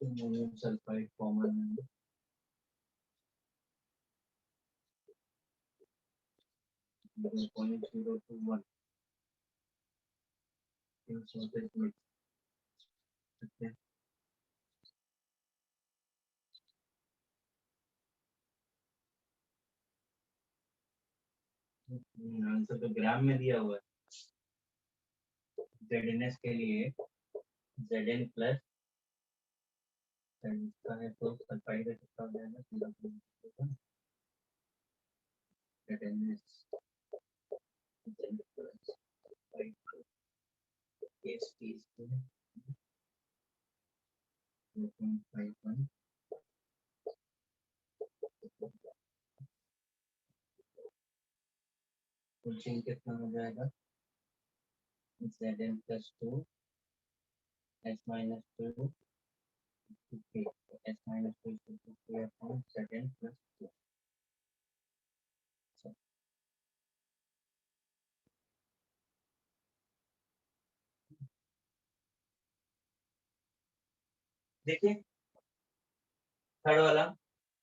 Ammonium sulfide common 0.021 sorted mix। Answer तो ग्राम में दिया हुआ है। ZNS के लिए Zn प्लस का है तो सल्फाइड कितना हो जाएगा? ZNS Zn प्लस KST 0.51 कुल चेंज कितना हो जाएगा? Zn plus 2 S minus 2 S minus 2 upon Zn plus 2। देखिए थर्ड वाला,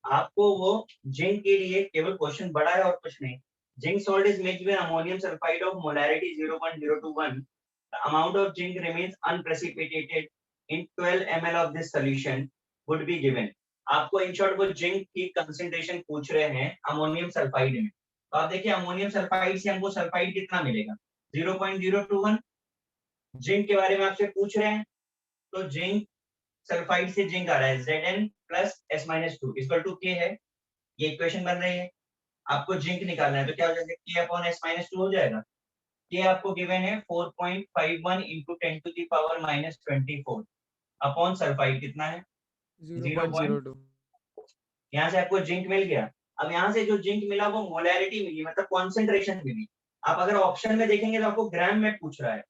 आपको वो जिंक के लिए केवल क्वेश्चन बड़ा है और कुछ नहीं। Zinc salt is mixed with ammonium sulfide of molarity 0.021. The amount of zinc remains unprecipitated in 12 ml of this solution would be given. आपको इन शॉर्ट वो जिंक की कंसंट्रेशन पूछ रहे हैं अमोनियम सल्फाइड में। तो आप देखिए अमोनियम सल्फाइड से हमको सल्फाइड कितना मिलेगा 0.021। जिंक के बारे में आपसे पूछ रहे हैं तो जिंक सल्फाइड से जिंक आ रहा है Zn plus S-2 equal to K है। ये इक्वेशन बन रही है। आपको जिंक निकालना है तो क्या हो जाएगा K अपॉन S-2 हो जाएगा। K आपको गिवन है 4.51 into 10 to the power -24 upon sulphide कितना है 0.02। यहाँ से आपको जिंक मिल गया। अब यहाँ से जो जिंक मिला वो मोलैरिटी मिली मतलब कॉन्सेंट्रेशन मिली। आप अगर ऑप्शन में देखेंगे तो आपको ग्राम में पूछ रहा है।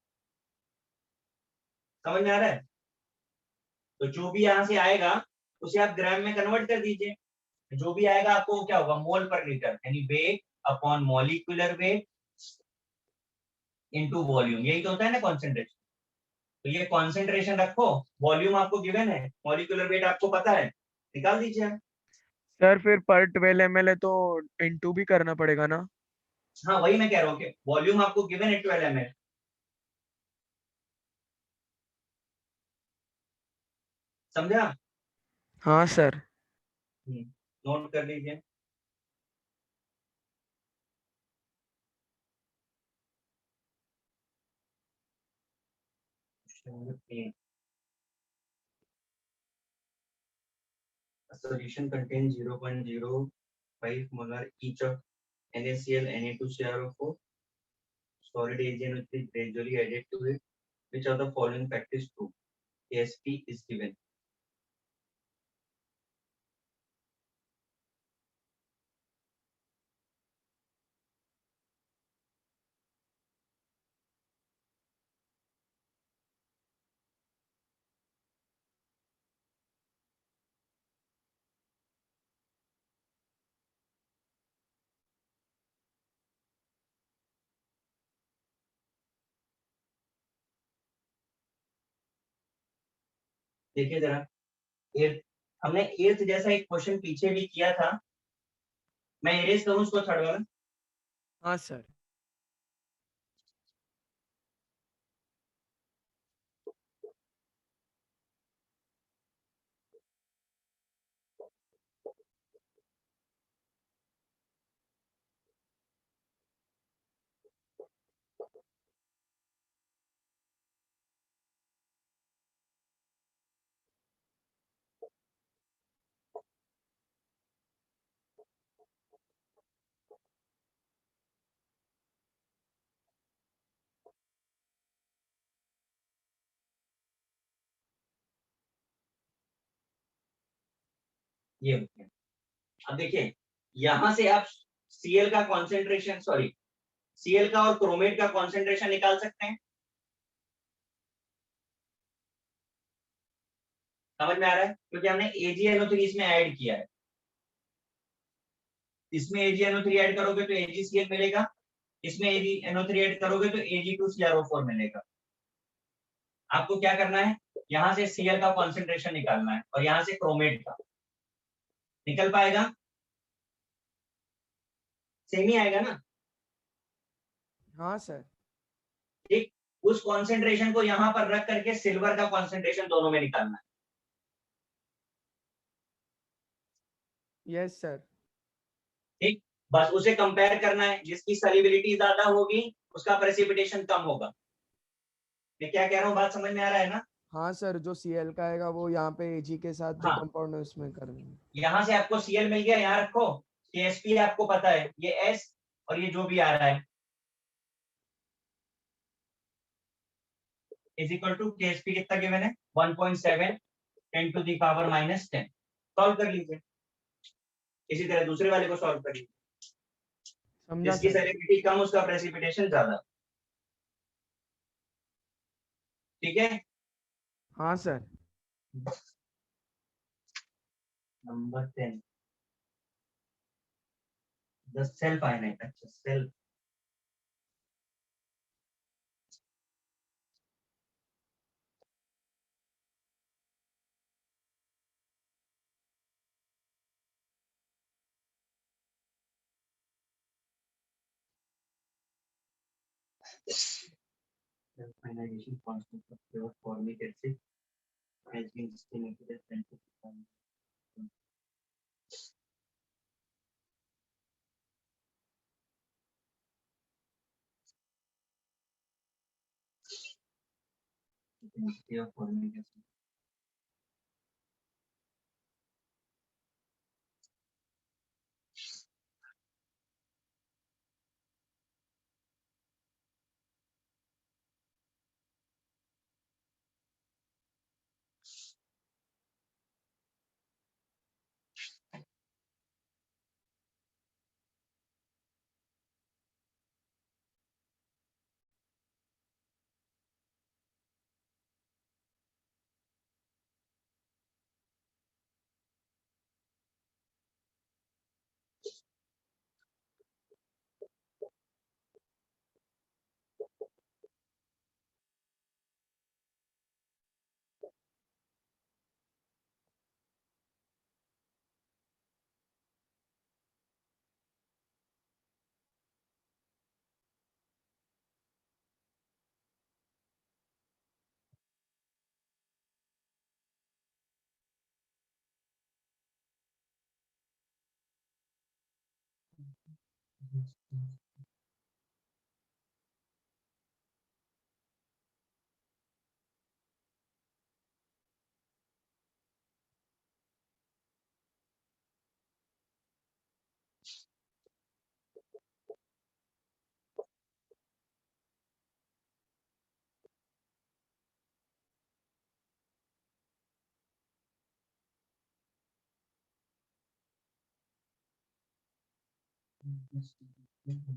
समझ में आ रहा है? तो जो भी यहाँ से आएगा उसे आप ग्राम में कन्वर्ट कर दीजिए। जो भी आएगा आपको क्या होगा मोल पर लीटर यानी weight upon molecular weight into volume. यही तो होता है ना कॉन्सेंट्रेशन। तो ये कॉन्सेंट्रेशन रखो, वॉल्यूम आपको गिवन है, मॉलिक्यूलर वेट आपको पता है, निकाल दीजिए। सर फिर पर 12 ml है तो इनटू भी करना पड़ेगा ना? हाँ वही मैं कह रहा हूँ कि वॉल्यूम आपको गिवन है 12 ml। समझा? हाँ सर। नोट कर लीजिए। A solution contains 0.05 molar each of NaCl, Na2CrO4. Solid AgNO3 is gradually added to it. Which of the following fact is true? ASP is given. देखिए जरा एर्थ, हमने एर्थ जैसा एक क्वेश्चन पीछे भी किया था। मैं इरेज करूं उसको थर्ड वाला। हाँ सर। ये हो गया। अब देखिए यहां से आप Cl का कॉन्सेंट्रेशन सॉरी Cl का और क्रोमेट का कॉन्सेंट्रेशन निकाल सकते हैं। समझ में आ रहा है? क्योंकि हमने AgNO3 इसमें ऐड किया है। इसमें AgNO3 ऐड करोगे तो AgCl मिलेगा, इसमें AgNO3 ऐड करोगे तो Ag2CrO4 मिलेगा। आपको क्या करना है यहाँ से Cl का कॉन्सेंट्रेशन निकालना है और यहाँ से क्रोमेट का। निकल पाएगा? सेम ही आएगा ना? हाँ सर। ठीक, उस कॉन्सेंट्रेशन को यहाँ पर रख करके सिल्वर का कॉन्सेंट्रेशन दोनों में निकालना है। Yes sir. ठीक, बस उसे कंपेयर करना है। जिसकी सॉल्युबिलिटी ज्यादा होगी उसका प्रेसिपिटेशन कम होगा। मैं क्या कह रहा हूँ बात समझ में आ रहा है ना? हाँ सर, जो Cl का आएगा वो यहाँ पे Ag के साथ जो हाँ, कंपाउंड है उसमें करेंगे। यहाँ से आपको Cl मिल गया, यहाँ रखो। KSP आपको पता है, ये S और ये जो भी आ रहा है इज इक्वल टू KSP कितना गिवन है 1.7 10 टू दी पावर -10। सॉल्व कर लीजिए। इसी तरह दूसरे वाले को सॉल्व करिए। समझा जिसकी सर। सैलिबिलिटी कम उसका प्रेसिपिटेशन ज्यादा। ठीक है। हाँ sir. Number 10 the self ionized. अच्छा self Ionization constant of pure formic acid has been estimated as 10 to 15. Density of formic acid.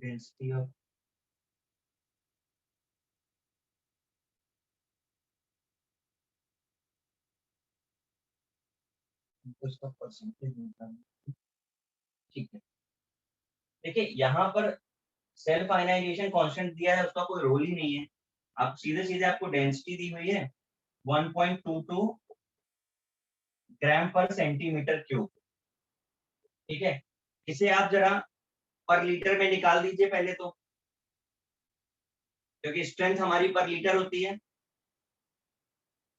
Density of उसका परसेंटेज निकालना। ठीक है, देखिए यहाँ पर सेल्फ आयनाइजेशन कांस्टेंट दिया है, उसका कोई रोल ही नहीं है। आप सीधे सीधे आपको डेंसिटी दी हुई है 1.22 ग्राम पर सेंटीमीटर क्यूब। ठीक है, इसे आप जरा पर लीटर में निकाल दीजिए पहले तो, क्योंकि स्ट्रेंथ हमारी पर लीटर होती है।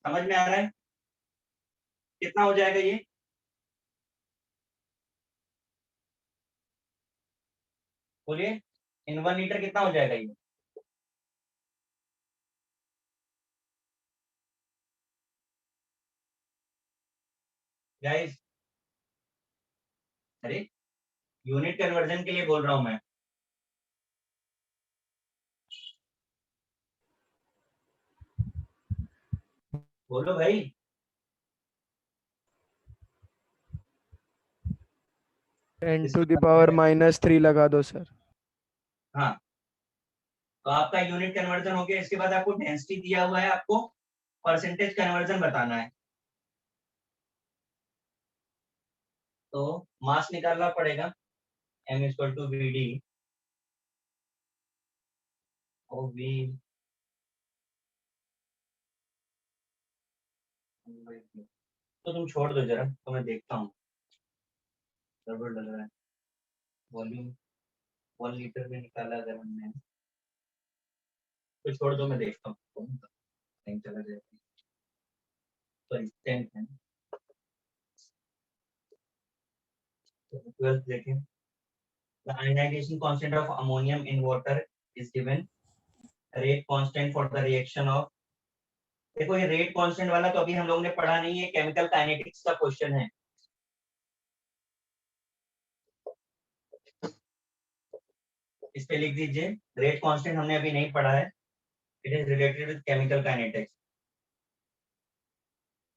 समझ में आ रहा है कितना हो जाएगा ये? बोलिए, इन 1 लीटर कितना हो जाएगा ये? गाइस, अरे यूनिट कन्वर्जन के लिए बोल रहा हूं मैं। बोलो भाई। 10 to the power -3 लगा दो सर। हाँ, तो आपका यूनिट कन्वर्जन हो गया। इसके बाद आपको डेंसिटी दिया हुआ है, आपको परसेंटेज कन्वर्जन बताना है। तो मास निकालना पड़ेगा, m equal to V D और वी। तो तुम छोड़ दो जरा, तो मैं देखता हूँ गड़बड़ लग रहा है। वॉल्यूम 1 लीटर में निकाला अगर हमने, तो छोड़ दो, मैं देखता हूँ नहीं चला जाएगा। सॉरी 10 है। तो 12 देखें। The ionization constant of ammonium in water is given. Rate constant for the reaction of, देखो ये रेट कांस्टेंट वाला तो अभी हम लोगों ने पढ़ा नहीं है, केमिकल काइनेटिक्स का क्वेश्चन है। इस पे लिख दीजिए, रेट कांस्टेंट हमने अभी नहीं पढ़ा है, it is related with chemical kinetics.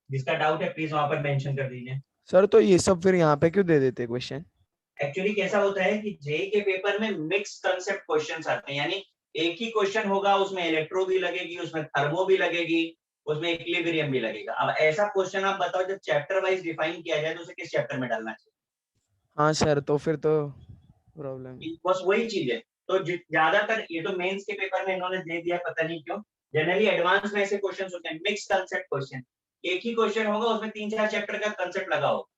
जिसका डाउट है प्लीज वहां पर मेंशन कर दीजिए। सर तो ये सब फिर यहाँ पे क्यों दे देते क्वेश्चन? एक्चुअली कैसा होता है कि जेई के पेपर में मिक्स कंसेप्ट क्वेश्चंस आते हैं, यानी एक ही क्वेश्चन होगा, उसमें इलेक्ट्रो भी लगेगी, उसमें थर्मो भी लगेगी, उसमें इक्विलिब्रियम भी लगेगा। अब ऐसा क्वेश्चन आप बताओ जब चैप्टर वाइज डिफाइन किया जाए तो उसे किस चैप्टर में डालना चाहिए? हाँ सर, तो फिर तो प्रॉब्लम है। बस वही चीज है। तो ज्यादातर ये तो मेंस के पेपर में इन्होंने दे दिया, पता नहीं क्यों। जनरली एडवांस में ऐसे क्वेश्चन होते हैं मिक्स कंसेप्ट क्वेश्चन, एक ही क्वेश्चन होगा उसमें 3-4 चैप्टर का कंसेप्ट लगा होगा।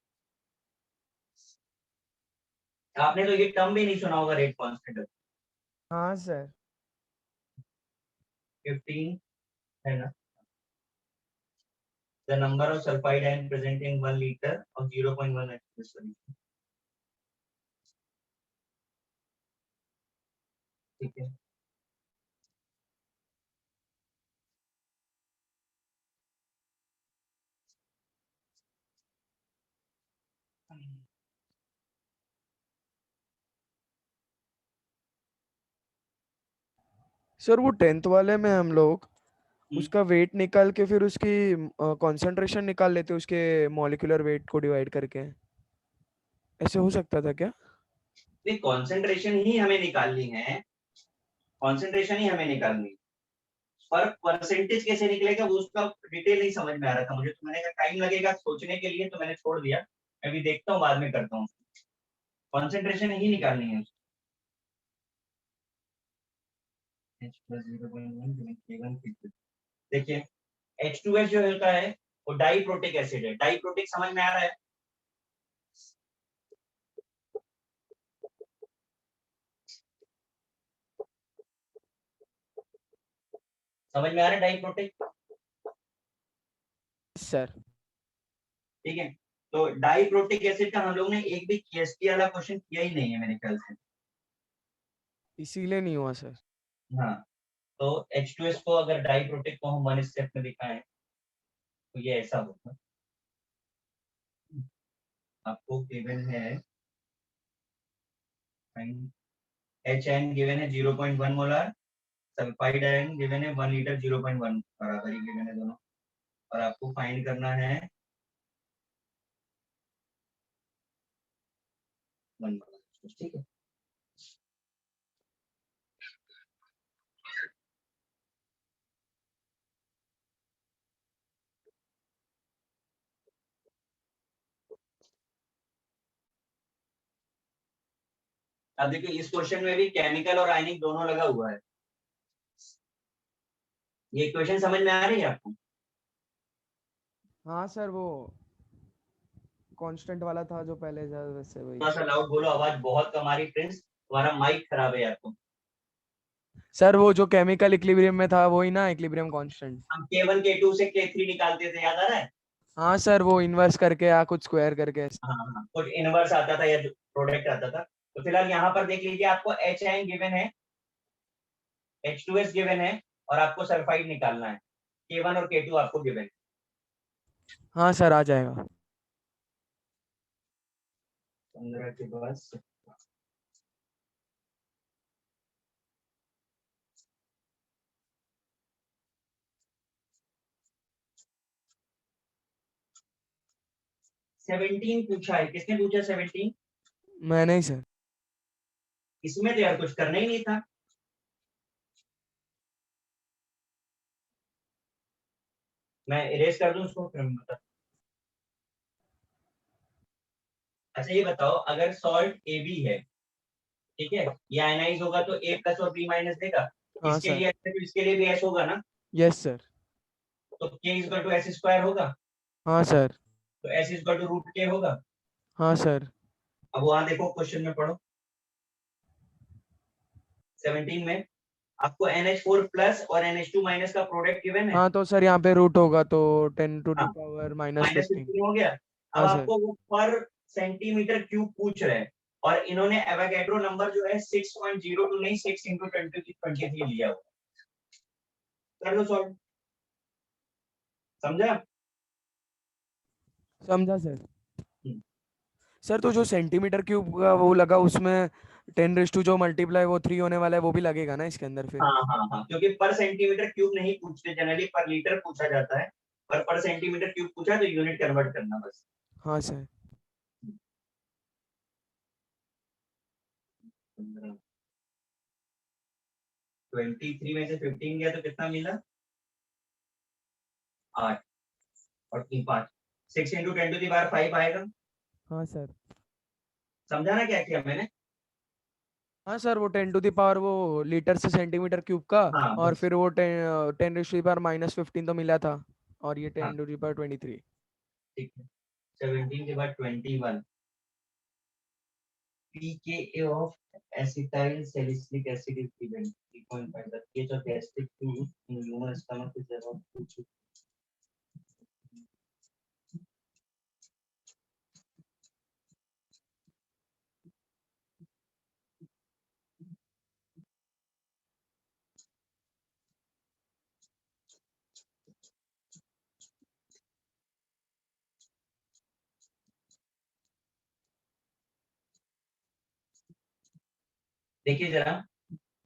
आपने तो ये टर्म भी नहीं सुना होगा रेट कांस्टेंट। हाँ सर। 15 है ना, the number of sulfide ion present in 1 liter of 0.1 H2S solution. ठीक है, सर वो 10th वाले में हम लोग उसका वेट निकाल के फिर उसकी कंसंट्रेशन निकाल लेते उसके मॉलिक्यूलर वेट को डिवाइड करके, ऐसे हो सकता था क्या? नहीं कॉन्सेंट्रेशन ही हमें निकालनी है, कॉन्सेंट्रेशन ही हमें निकालनी है, पर परसेंटेज कैसे निकलेगा वो उसका डिटेल नहीं समझ में आ रहा था मुझे, तो मैंने कहा टाइम लगेगा सोचने के लिए, तो मैंने छोड़ दिया, मैं भी देखता हूँ बाद में करता हूँ, कॉन्सेंट्रेशन ही निकालनी है। देखिए H2S जो होता है वो डाइप्रोटिक एसिड है, डाइप्रोटिक समझ में आ रहा है? समझ में आ रहा है डाइप्रोटिक? सर ठीक है, तो डाइप्रोटिक एसिड का हम लोग ने एक भी केएसटी वाला क्वेश्चन किया ही नहीं है मेरे ख्याल से। इसीलिए नहीं हुआ सर। हाँ, तो H2S को अगर डाइप्रोटिक को हम वन स्टेप में दिखाएं तो ये ऐसा होगा, आपको गिवन है HN गिवन है 0.1 मोलर, सल्फाइड आयन गिवन है 1 लीटर 0.1 बराबर ही गिवन है दोनों, और आपको फाइंड करना है 1 मोलर। ठीक है, अब देखिए इस क्वेश्चन में भी केमिकल और आयनिक दोनों लगा हुआ है, ये क्वेश्चन समझ में आ रही है आपको? हाँ सर, वो कांस्टेंट वाला था जो पहले था वैसे वही। थोड़ा सा लाउड बोलो, आवाज बहुत कम आ रही फ्रेंड्स, तुम्हारा माइक खराब है यार। तो सर वो जो केमिकल इक्विलिब्रियम में था वही ना, इक्विलिब्रियम कांस्टेंट। हम K1 K2 से K3 निकालते थे, याद आ रहा है? हाँ सर, वो इन्वर्स करके या कुछ स्क्वायर करके ऐसे। हाँ हाँ, कुछ इनवर्स आता था या जो प्रोडक्ट आता था। तो फिलहाल यहाँ पर देख लीजिए, आपको HN गिवन है, H2S गिवन है, और आपको सल्फाइड निकालना है, K1 और K2 आपको गिवन है। हाँ सर, आ जाएगा। 15 के बाद 17 पूछा है, किसने पूछा 17? मैं नहीं सर। इसमें तो यार कुछ करना ही नहीं था। मैं इरेज कर दूं उसको, फिर मैं बता। अच्छा ये बताओ, अगर सॉल्ट AB है, ठीक है, ये आयनाइज होगा तो A प्लस और B माइनस देगा, हाँ इसके सर। लिए ऐसे तो इसके लिए भी S होगा ना, यस सर। तो K is equal to S square होगा, हाँ सर। तो S is equal to root K होगा। हाँ सर। अब वहां देखो क्वेश्चन में पढ़ो, 17 में आपको NH4 प्लस और NH2 माइनस का प्रोडक्ट गिवन है। हाँ तो सर यहाँ पे रूट होगा तो 10⁻⁻15। माइनस 15 हो गया। अब हाँ सर। आपको वो पर सेंटीमीटर क्यूब पूछ रहे हैं, और इन्होंने एवोगैड्रो नंबर जो है 6.02 नहीं 6 इंटू 10⁻23 लिया हुआ। कर लो सॉल्व, समझा? समझा सर। सर तो जो सेंटीमीटर क्यूब का वो लगा उसमें 10⁻, जो मल्टीप्लाई वो 3 होने वाला है वो भी लगेगा ना इसके अंदर फिर? हाँ हाँ हाँ, क्योंकि पर सेंटीमीटर क्यूब नहीं पूछते, जनरली पर लीटर पूछा जाता है, पर सेंटीमीटर क्यूब पूछा तो यूनिट कन्वर्ट करना बस। हाँ सर। 23 में से 15 गया तो कितना मिला? 8 और 3 5, 6 इंटू 10⁻5 आएगा। हाँ सर। समझा ना क्या किया मैंने? हाँ सर, वो 10 वो लीटर से सेंटीमीटर क्यूब का, हाँ और बस, फिर वो 10⁻⁻15 तो मिला था, और ये हाँ 10⁻23। ठीक है। 17 के बाद 21, pKa of acetyl salicylic acid is given 3.5. The pH of gastric tube in human stomach is around 2. देखिए जरा,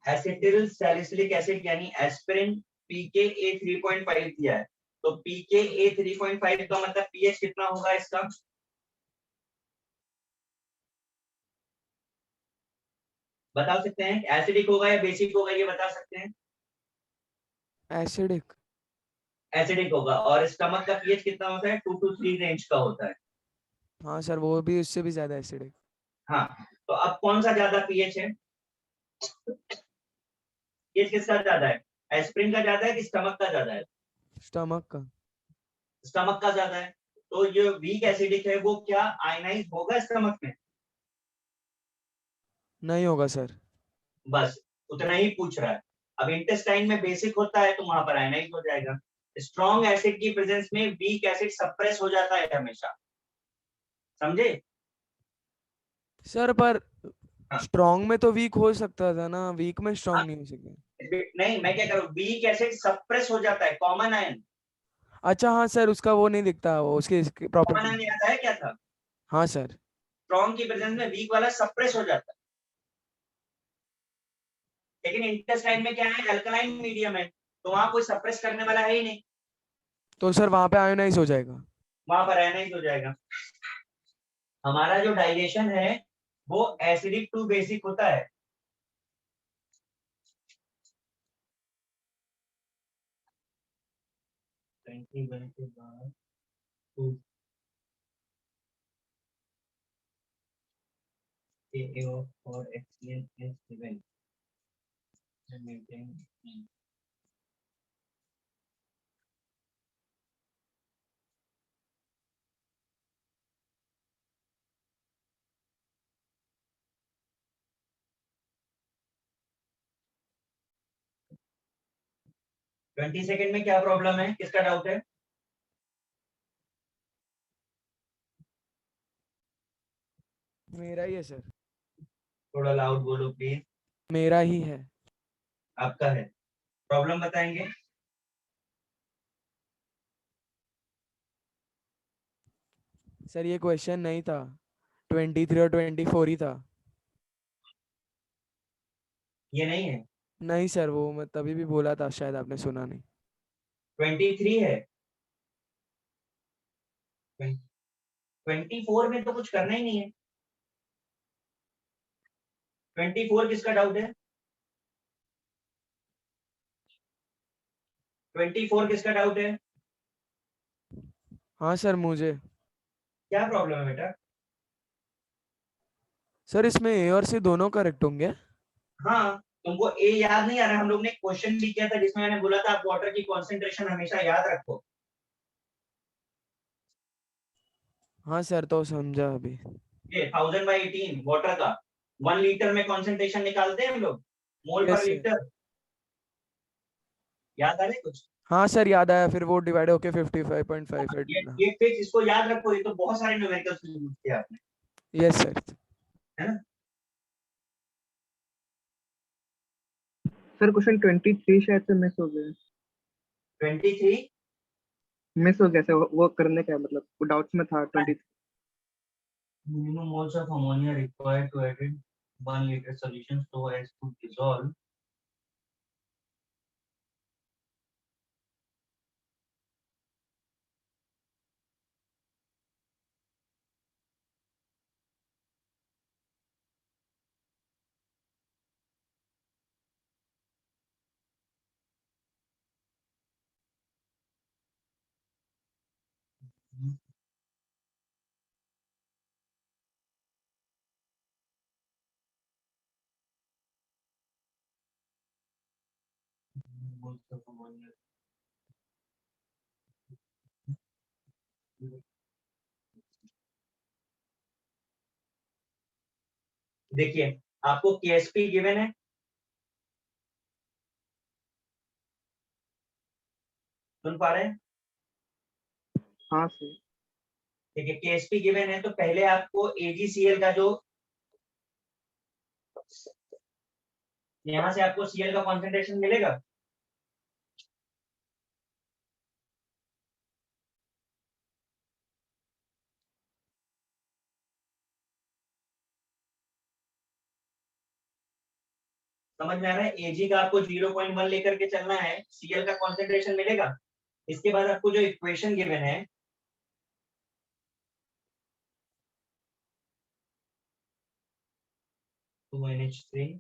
एसिटिल सैलिसिलिक एसिड यानी एस्पिरिन pKa 3.5 दिया है, तो pKa 3.5 का मतलब pH कितना होगा इसका? बता सकते हैं? एसिडिक होगा या बेसिक होगा, ये बता सकते हैं? एसिडिक। एसिडिक होगा। और स्टमक का pH कितना होता है? 2 to 3 रेंज का होता है। हाँ सर, वो भी उससे भी ज्यादा एसिडिक। हाँ, तो अब कौन सा ज्यादा pH है? pH किसका ज्यादा है? एस्पिरिन का ज्यादा है कि स्टमक का ज्यादा है? स्टमक का। स्टमक का ज्यादा है। तो जो वीक एसिडिक है वो क्या आयनाइज होगा स्टमक में? नहीं होगा सर। बस उतना ही पूछ रहा है। अब इंटेस्टाइन में बेसिक होता है तो वहां पर आयनाइज हो जाएगा। स्ट्रॉन्ग एसिड की प्रेजेंस में वीक एसिड सप्रेस हो जाता है हमेशा, समझे? सर पर हाँ, स्ट्रॉन्ग में तो वीक हो सकता था ना, वीक में हाँ, स्ट्रॉन्ग नहीं हो सकता। नहीं मैं क्या करूँ, वीक एसिड सप्रेस हो जाता है, कॉमन आयन। अच्छा हाँ सर, उसका वो नहीं दिखता, वो उसकी कॉमन प्रॉपर्टी। आयन याद है क्या था? हाँ सर। स्ट्रॉन्ग की प्रेजेंस में वीक वाला सप्रेस हो जाता है। लेकिन इंटेस्टाइन में क्या है, अल्कलाइन मीडियम है, तो वहां कोई सप्रेस करने वाला है ही नहीं, तो सर वहां पे आयोनाइज हो जाएगा। वहां पर आयनाइज हो जाएगा। हमारा जो डाइजेशन है वो एसिडिक टू बेसिक होता है। के बाद KO for excellence is given and maintain. 20 second में क्या प्रॉब्लम है, किसका डाउट है? मेरा ही है सर। थोड़ा लाउड बोलो प्लीज। मेरा ही है। आपका है, प्रॉब्लम बताएंगे? सर ये क्वेश्चन नहीं था, 23 और 24 ही था। ये नहीं है, नहीं सर, वो मैं तभी भी बोला था, शायद आपने सुना नहीं। 23 है। 24 में तो कुछ करना ही नहीं है। 24 किसका डाउट है? 24 किसका डाउट है? हाँ सर मुझे। क्या प्रॉब्लम है बेटा? सर इसमें ए और सी दोनों करेक्ट होंगे। हाँ, तुमको ए याद नहीं आ रहा? हम लोग ने क्वेश्चन भी किया था जिसमें मैंने बोला था आप वाटर की कॉन्सेंट्रेशन हमेशा याद रखो। हाँ सर, तो समझा अभी। ये 1000/18 वाटर का 1 लीटर में कॉन्सेंट्रेशन निकालते हैं हम लोग, मोल पर यस सर। लीटर। याद आ रहा है कुछ? हाँ सर याद आया, फिर वो डिवाइड होके 55.5 ये फिक्स, इसको याद रखो, ये तो बहुत सारे न्यूमेरिकल्स में यूज किया आपने, यस सर। है ना? सर क्वेश्चन 23 शायद से मिस हो गया। 23 मिस हो गया सर, वो करने का है, मतलब वो डाउट्स में था 23। minimum moles of ammonia required to add in 1 liter solution so as to dissolve moles of ammonia. देखिए आपको केएसपी गिवन है, सुन पा रहे हैं? हाँ सर। ठीक है, केएसपी गिवन है तो पहले आपको एजीसीएल का जो यहाँ से आपको सीएल का कॉन्सेंट्रेशन मिलेगा। समझ में आ रहा है? एजी का आपको 0.1 लेकर के चलना है, सीएल का कॉन्सेंट्रेशन मिलेगा। इसके बाद आपको जो इक्वेशन गिवन है, टू NH3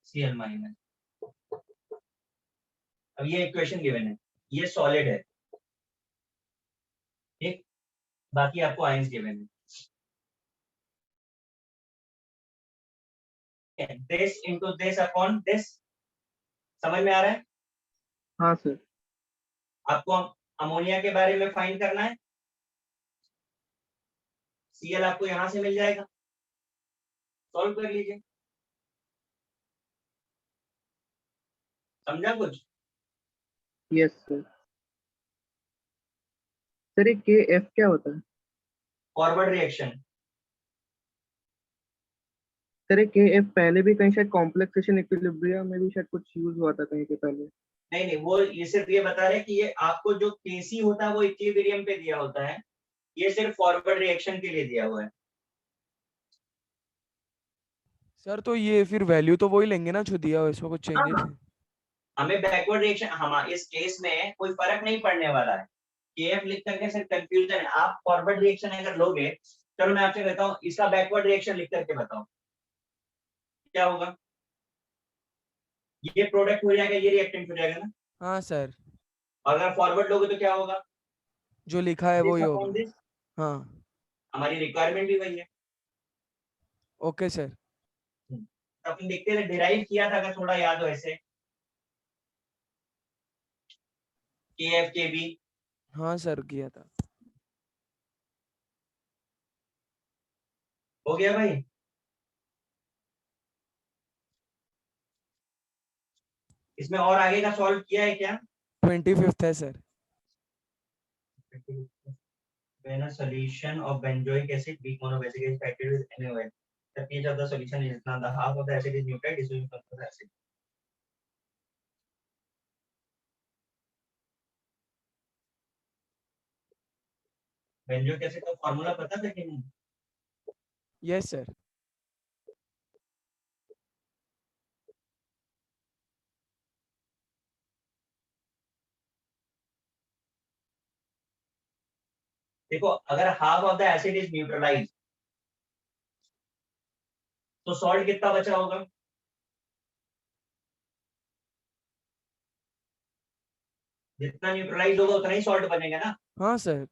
सीएल माइनस, अब ये इक्वेशन गिवन है, ये सॉलिड है, ठीक, बाकी आपको आयंस गिवन है, this into this upon this. समझ में आ रहा है? हाँ सर। आपको अमोनिया के बारे में फाइंड करना है, सीएल आपको यहां से मिल जाएगा, सॉल्व कर लीजिए। समझा कुछ? Yes sir. सर ये के एफ क्या होता है? Forward reaction. सर ये के एफ पहले भी कहीं शायद कॉम्प्लेक्सेशन इक्विलिब्रियम में भी शायद कुछ यूज हुआ था कहीं के पहले। नहीं नहीं, वो ये सिर्फ ये बता रहे कि ये आपको जो केसी होता है वो इक्विलिब्रियम पे दिया होता है, ये सिर्फ फॉरवर्ड रिएक्शन के लिए दिया हुआ है। सर तो ये फिर वैल्यू तो वही लेंगे ना जो दिया हो, इसमें कुछ हाँ चेंजेस हाँ, है? हमें बैकवर्ड रिएक्शन, हम इस केस में कोई फर्क नहीं पड़ने वाला है, केएफ लिख करके सिर्फ कंफ्यूजन है। आप फॉरवर्ड रिएक्शन अगर लोगे, चलो मैं आपसे कहता हूँ इसका बैकवर्ड रिएक्शन लिख करके बताओ क्या होगा। ये प्रोडक्ट हो जाएगा, ये रिएक्टेंट हो जाएगा ना। हाँ सर, और अगर फॉरवर्ड लोगे तो क्या होगा, जो लिखा है दिस वही अपॉन होगा। दिस। हाँ, हमारी रिक्वायरमेंट भी वही है। Okay sir. तो अपन देखते थे, डिराइव किया था, अगर थोड़ा याद हो ऐसे, के एफ के बी। हाँ सर, किया था। हो गया भाई? इसमें और आगे का सॉल्व किया है क्या? 25th है sir. When a solution of benzoic acid, weak monoBasic is reacted with NaOH, the pH of the solution is now the half of the acid is neutralized, dissolution of the acid. Benzoic acid का फॉर्मूला पता था कि नहीं? Yes sir. देखो, अगर half of the acid is neutralise तो सॉल्ट कितना बचा होगा? जितना न्यूट्रलाइज होगा उतना ही सॉल्ट बनेगा ना, हाँ सर।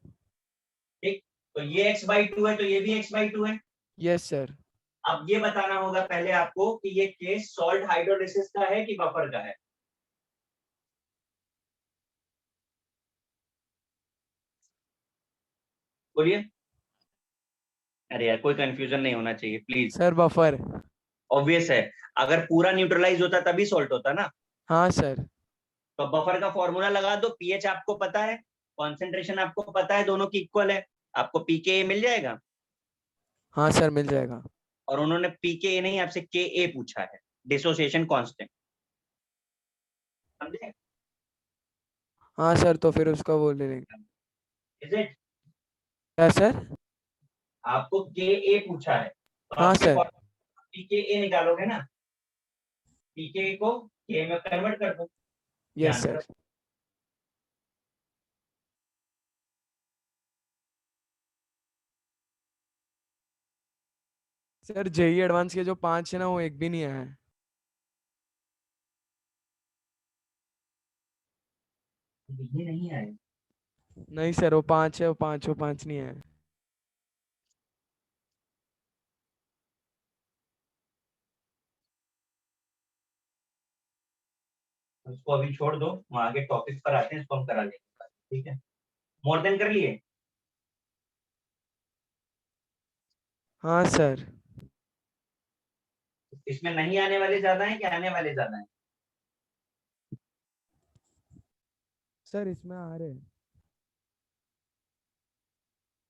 ठीक। तो ये x/2 है तो ये भी x/2 है। Yes sir. अब ये बताना होगा पहले आपको कि ये केस सॉल्ट हाइड्रोलिसिस का है कि बफर का है। बोलिए। अरे यार, कोई कंफ्यूजन नहीं होना चाहिए प्लीज। Sir buffer. ऑब्वियस है, अगर पूरा न्यूट्रलाइज होता तभी सॉल्ट होता ना। हाँ सर। तो बफर का फॉर्मूला लगा दो, पीएच आपको पता है, कॉन्सेंट्रेशन आपको पता है, दोनों की इक्वल है, आपको पीके मिल जाएगा। हाँ सर, मिल जाएगा। और उन्होंने पीके नहीं, आपसे के ए पूछा है, डिसोसिएशन कांस्टेंट, समझे? हाँ सर, तो फिर उसका वो ले लेंगे। Is it? क्या सर? आपको के ए पूछा है तो हाँ आपके सर। पीके ए निकालोगे ना, पीके को के में कन्वर्ट कर दो, ये yes answer. Sir. Sir JEE advance के जो 5 है ना, वो एक भी नहीं आया है। ये नहीं आए? नहीं सर, वो 5 है, वो 5 नहीं है। उसको अभी छोड़ दो, हम आगे टॉपिक पर आते हैं, इसको हम करा लेंगे, ठीक है। मोर देन कर लिए? हाँ सर। इसमें नहीं आने वाले ज्यादा हैं कि आने वाले ज्यादा हैं? सर इसमें आ रहे हैं।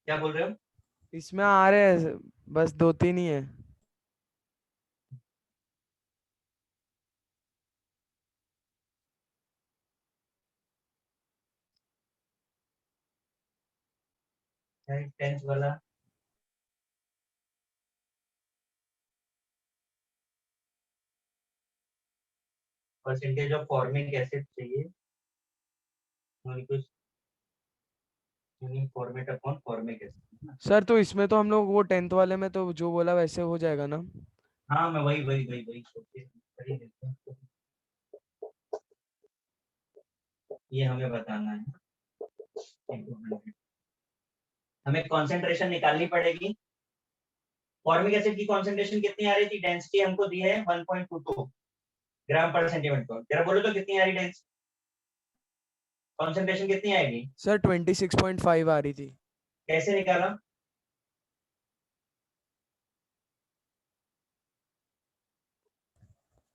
क्या बोल रहे हो? इसमें आ रहे हैं, बस 2-3 ही है। टेंथ वाला परसेंटेज ऑफ फॉर्मिक एसिड चाहिए, और कुछ unique format upon formic acid. Sir तो इसमें तो हम लोग वो 10th वाले में तो जो बोला वैसे हो जाएगा ना? हाँ, मैं वही वही वही वही सोच के कर ही देता हूँ। ये हमें बताना है, हमें कंसंट्रेशन निकालनी पड़ेगी। फॉर्मिक एसिड की कंसंट्रेशन कितनी आ रही थी? डेंसिटी हमको दी है 1.22 ग्राम पर सेंटीमीटर। जरा बोलो तो कितनी आ रही डेंसिटी, कंसंट्रेशन कितनी आएगी? सर 26.5 आ रही थी। कैसे निकाला?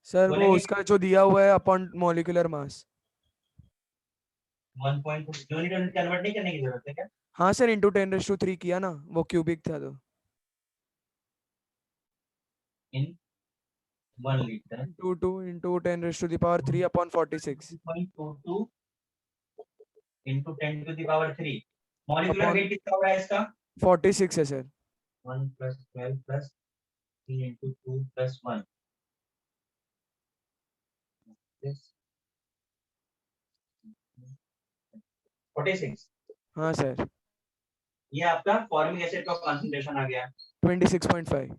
सर वो बोलेंगे उसका जो दिया हुआ है upon molecular mass. 1.2 unit unit convert नहीं करने की जरूरत है क्या? हाँ सर, इंटू 10⁻³ किया ना, वो क्यूबिक था तो। इन 1 litre into 2 into 10⁻³ upon 46 2.22 into 10⁻³ molecular upon weight कितना हो रहा है इसका? 46 है सर। 1 + 12 + 3 इंटू 2 + 1 46। हाँ सर। ये आपका फॉर्मिक एसिड का कंसंट्रेशन आ गया, 26.5।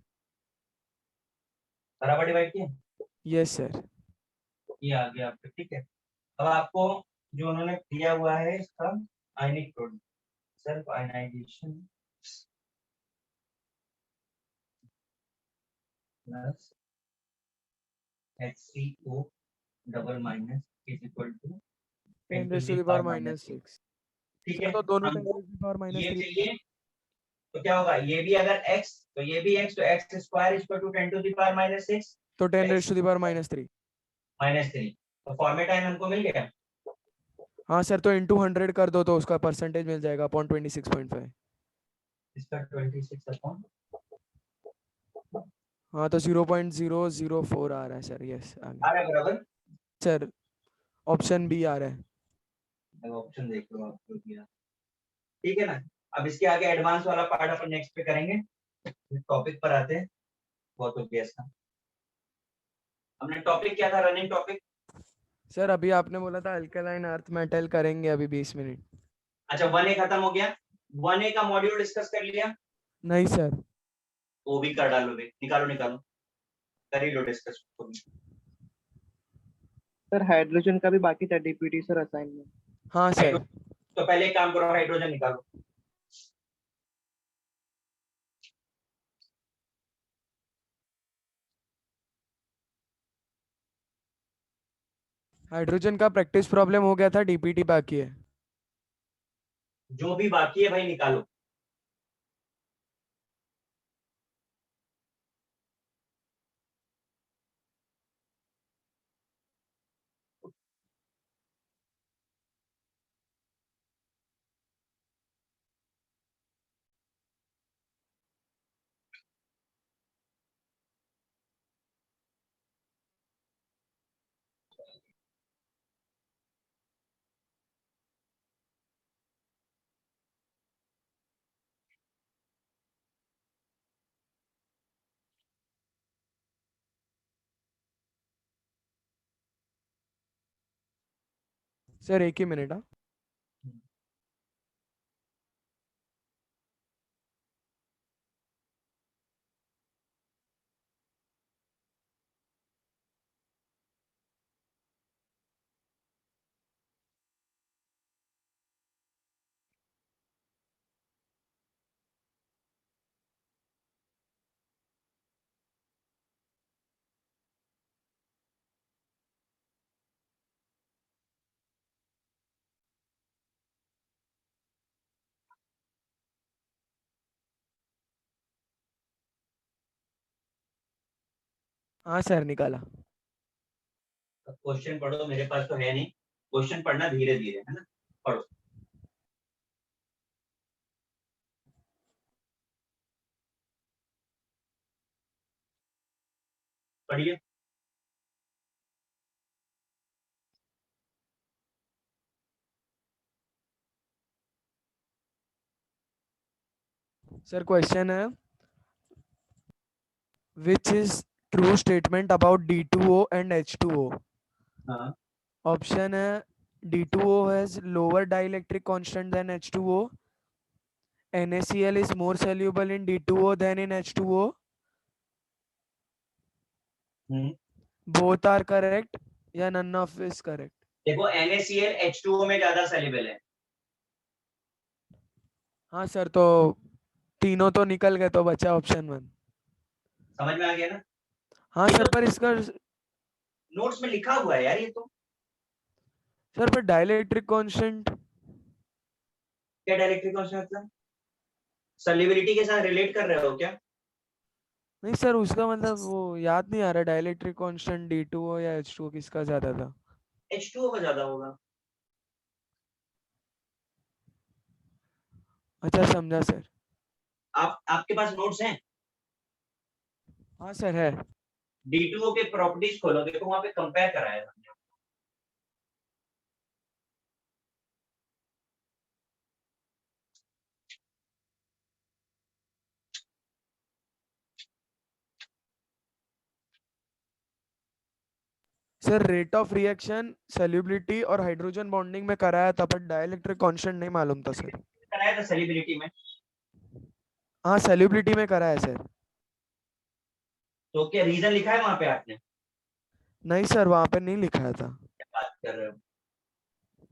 बराबर डिवाइड किया, यस सर। ये आ गया आपका, ठीक है। अब आपको जो उन्होंने दिया हुआ है इसका ionic product, self ionisation plus HCO double minus is equal to 10⁻⁻6। ठीक सर है, तो दोनों हमको 10⁻³ ये है। चाहिए, तो क्या होगा? ये भी अगर x, तो ये भी x, तो x स्क्वायर इक्वल टू 10⁻⁻6 तो x 10⁻³ -3। तो फॉर्मेट टाइम हमको मिल गया। हाँ सर, तो इंटू 100 कर दो तो उसका परसेंटेज मिल जाएगा अपॉन 26.5। इसका 26 अपॉन हाँ तो 0.004 आ रहा है सर। यस आ आ गया रहा है बराबर। सर। ऑप्शन बी आ रहा है। ऑप्शन देख लो आपको दिया, ठीक है ना। अब इसके आगे एडवांस वाला पार्ट अपन नेक्स्ट पे करेंगे, टॉपिक पर आते हैं। बहुत हो गया इसका, हमने टॉपिक क्या था, रनिंग टॉपिक? सर अभी आपने बोला था अल्कलाइन अर्थ मेटल करेंगे अभी 20 मिनट। अच्छा, 1A खत्म हो गया, 1A का मॉड्यूल डिस्कस कर लिया? नहीं सर। वो भी कर डालो बे, निकालो निकालो, कर ही लो डिस्कस। सर हाइड्रोजन का भी बाकी था डीपीटी सर असाइनमेंट। हाँ सर। तो पहले एक काम करो, हाइड्रोजन निकालो। हाइड्रोजन का प्रैक्टिस प्रॉब्लम हो गया था, डीपीटी बाकी है। जो भी बाकी है भाई निकालो। सर एक ही मिनट। हाँ हाँ सर निकाला। क्वेश्चन पढ़ो, मेरे पास तो है नहीं, क्वेश्चन पढ़ना धीरे धीरे, है ना, पढ़ो। पढ़िए। सर क्वेश्चन है which is true statement about D2O and H2O? हाँ, ऑप्शन है D2O has lower dielectric constant than H2O, NaCl is more soluble in D2O than in H2O, both are correct या none of is correct? देखो NaCl H2O में ज्यादा सेल्युबल है। हाँ सर, तो तीनों तो निकल गए, तो बचा ऑप्शन 1। समझ में आ गया ना? हाँ ये सर, तो पर इसका नोट्स में लिखा हुआ है यार, ये तो। सर पर डाइलेक्ट्रिक कांस्टेंट। क्या डायरेक्टरी कांस्टेंट मतलब? सॉल्युबिलिटी के साथ रिलेट कर रहे हो क्या? नहीं सर, उसका मतलब वो याद नहीं आ रहा, डाइलेक्ट्रिक कांस्टेंट D2O या H2O किसका ज्यादा था। H2O का ज्यादा होगा। अच्छा समझा सर। आप आपके पास नोट्स हैं? हाँ सर है। D2O के प्रॉपर्टीज खोलो, देखो वहां पे कंपेयर कराया है हमने। Sir rate of reaction, solubility और हाइड्रोजन बॉन्डिंग में कराया था, पर डाइलेक्ट्रिक कांस्टेंट नहीं मालूम था सर। कराया था सॉल्युबिलिटी में। हाँ सॉल्युबिलिटी में कराया सर। तो क्या रीजन लिखा है वहां पे आपने? नहीं सर, वहां पे नहीं लिखा था। क्या बात कर रहे हो?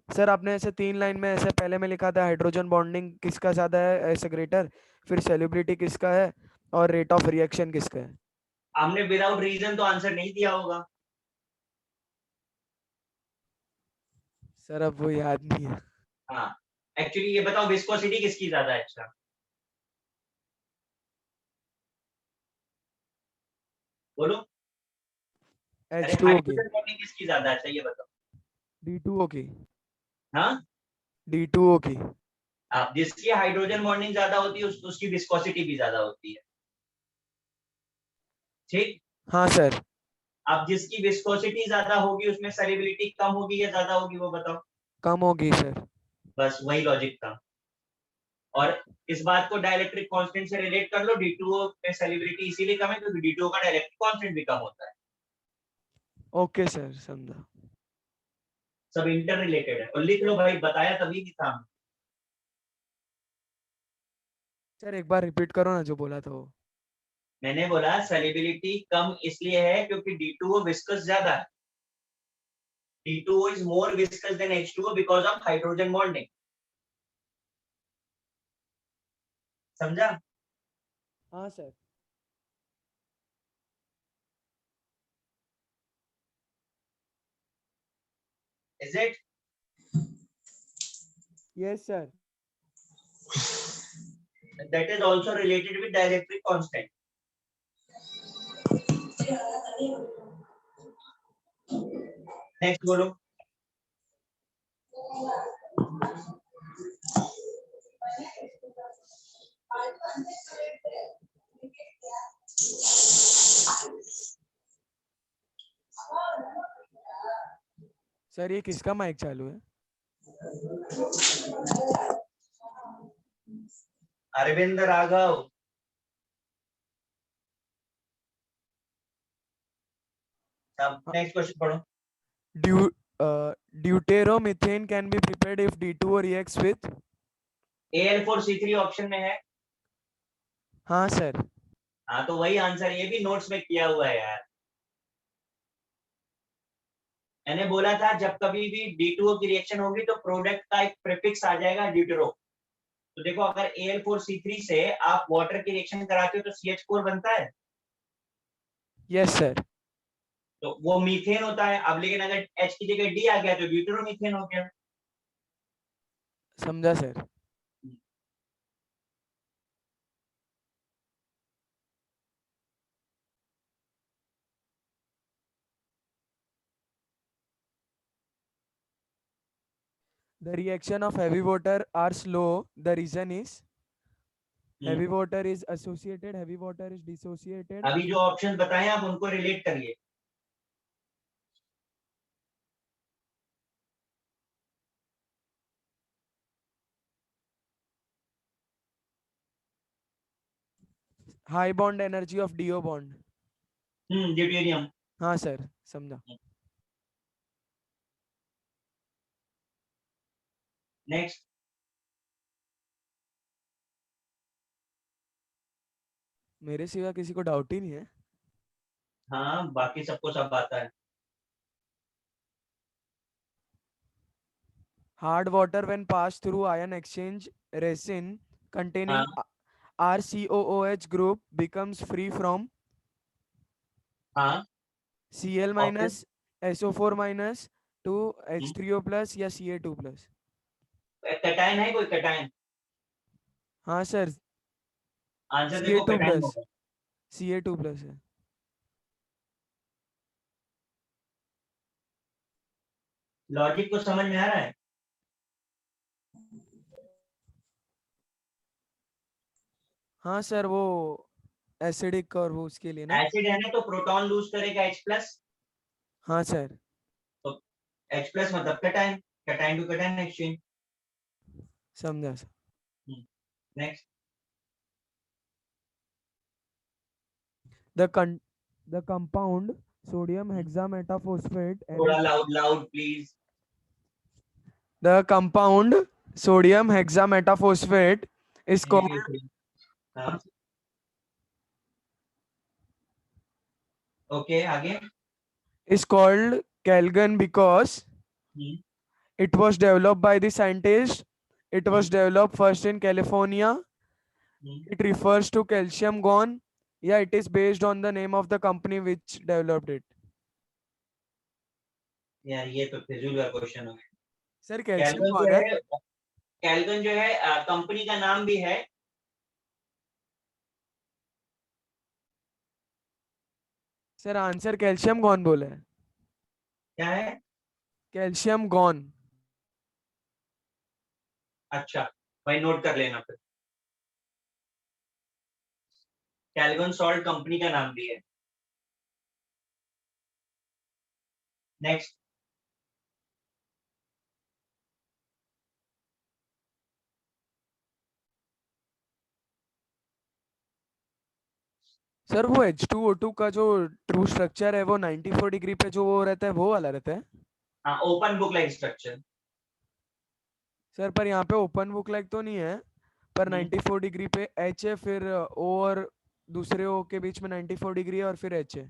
सर आपने ऐसे 3 लाइन में ऐसे पहले में लिखा था हाइड्रोजन बॉन्डिंग किसका ज्यादा है ऐसे ग्रेटर, फिर सॉल्युबिलिटी किसका है और रेट ऑफ रिएक्शन किसका है। हमने विदाउट रीजन तो आंसर नहीं दिया होगा। सर अब वो याद नहीं है। हाँ, एक्चुअली ये बताओ विस्कोसिटी किसकी ज्यादा है? अच्छा, बोलो। अरे H2O की। हाइड्रोजन बॉन्डिंग किसकी ज्यादा है? अच्छा ये बताओ। D2O की। हाँ, D2O की। आप जिसकी हाइड्रोजन बॉन्डिंग ज्यादा होती है उसकी विस्कोसिटी भी ज्यादा होती है। ठीक। हाँ सर। अब जिसकी विस्कोसिटी ज्यादा होगी उसमें सॉल्युबिलिटी कम होगी या ज्यादा होगी, वो बताओ। कम होगी सर। बस वही लॉजिक था। और इस बात को डाइलेक्ट्रिक कांस्टेंट से रिलेट कर लो, D2O में सॉल्युबिलिटी इसीलिए कम है क्योंकि D2O का डाइलेक्ट्रिक कांस्टेंट भी कम होता है। ओके सर, समझा। सब इंटर रिलेटेड है, और लिख लो भाई, बताया तभी भी था। सर एक बार रिपीट करो ना जो बोला था वो। मैंने बोला सॉल्युबिलिटी कम इसलिए है क्योंकि D2O विस्कस ज्यादा है। D2O is more viscous than H2O because of hydrogen bonding. समझा? हाँ sir. Is it? Yes sir. That is also related with dielectric constant. Next बोलो। सर ये किसका माइक चालू है? अरविंद राघव। अब नेक्स्ट क्वेश्चन पढ़ो। Deut deuteromethane can be prepared if D2O reacts with। Al4C3 option में है। हाँ सर। हाँ, तो वही आंसर, ये भी नोट्स में किया हुआ है यार। मैंने बोला था जब कभी भी D2O की रिएक्शन होगी तो प्रोडक्ट का एक प्रीफिक्स आ जाएगा ड्यूटेरो। तो देखो अगर Al4C3 से आप वाटर की रिएक्शन कराते हो तो CH4 बनता है, यस सर। तो वो मीथेन होता है। अब लेकिन अगर H की जगह D आ गया तो ड्यूटेरोमीथेन हो गया। समझा sir. The reaction of heavy water are slow. The reason is heavy water is associated, heavy water is dissociated. अभी जो ऑप्शन बताए आप उनको रिलेट करिए. High bond energy of DO bond. Deuterium. हाँ सर, समझा. नेक्स्ट. मेरे सिवा किसी को डाउट ही नहीं है. हाँ, बाकी सबको सब आता है. Hard water when passed through ion exchange resin containing RCOOH group becomes free from हाँ, Cl minus SO4 minus to H3O plus या Ca2 plus. कैटायन है कोई कैटायन? हाँ सर, आंसर देखो, Ca2 कैटायन plus. होगा. Ca2 plus है. लॉजिक को समझ में आ रहा है? हाँ सर, वो एसिडिक और वो उसके लिए ना. एसिड है ना, तो प्रोटॉन लूज करेगा H प्लस. हाँ सर, H प्लस मतलब cation, cation to cation exchange. समझा sir. Next. The compound sodium hexametaphosphate थोड़ा loud please. the compound sodium hexametaphosphate is called okay, आगे. Calgon because it was developed by the scientist. It was developed first in California. It refers to calcium gone. Yeah, it is based on the name of the company which developed it. यार ये तो फिजूल का क्वेश्चन हो गया. सर कैल्शियम कैल्विन कौन जो है? है, कैल्विन जो है कंपनी का नाम भी है. सर आंसर कैल्शियम गॉन बोला है. क्या है? Calcium gone. अच्छा, भाई नोट कर लेना फिर. कैल्विन सॉल्ट कंपनी का नाम भी है. नेक्स्ट. सर वो H2O2 का जो ट्रू स्ट्रक्चर है वो 94 डिग्री पे जो वो रहता है वो वाला रहता है. हाँ, open book like structure. Sir पर यहाँ पे ओपन बुक लाइक तो नहीं है, पर 94 डिग्री पे H है, फिर O और दूसरे O के बीच में 94 डिग्री है और फिर H है.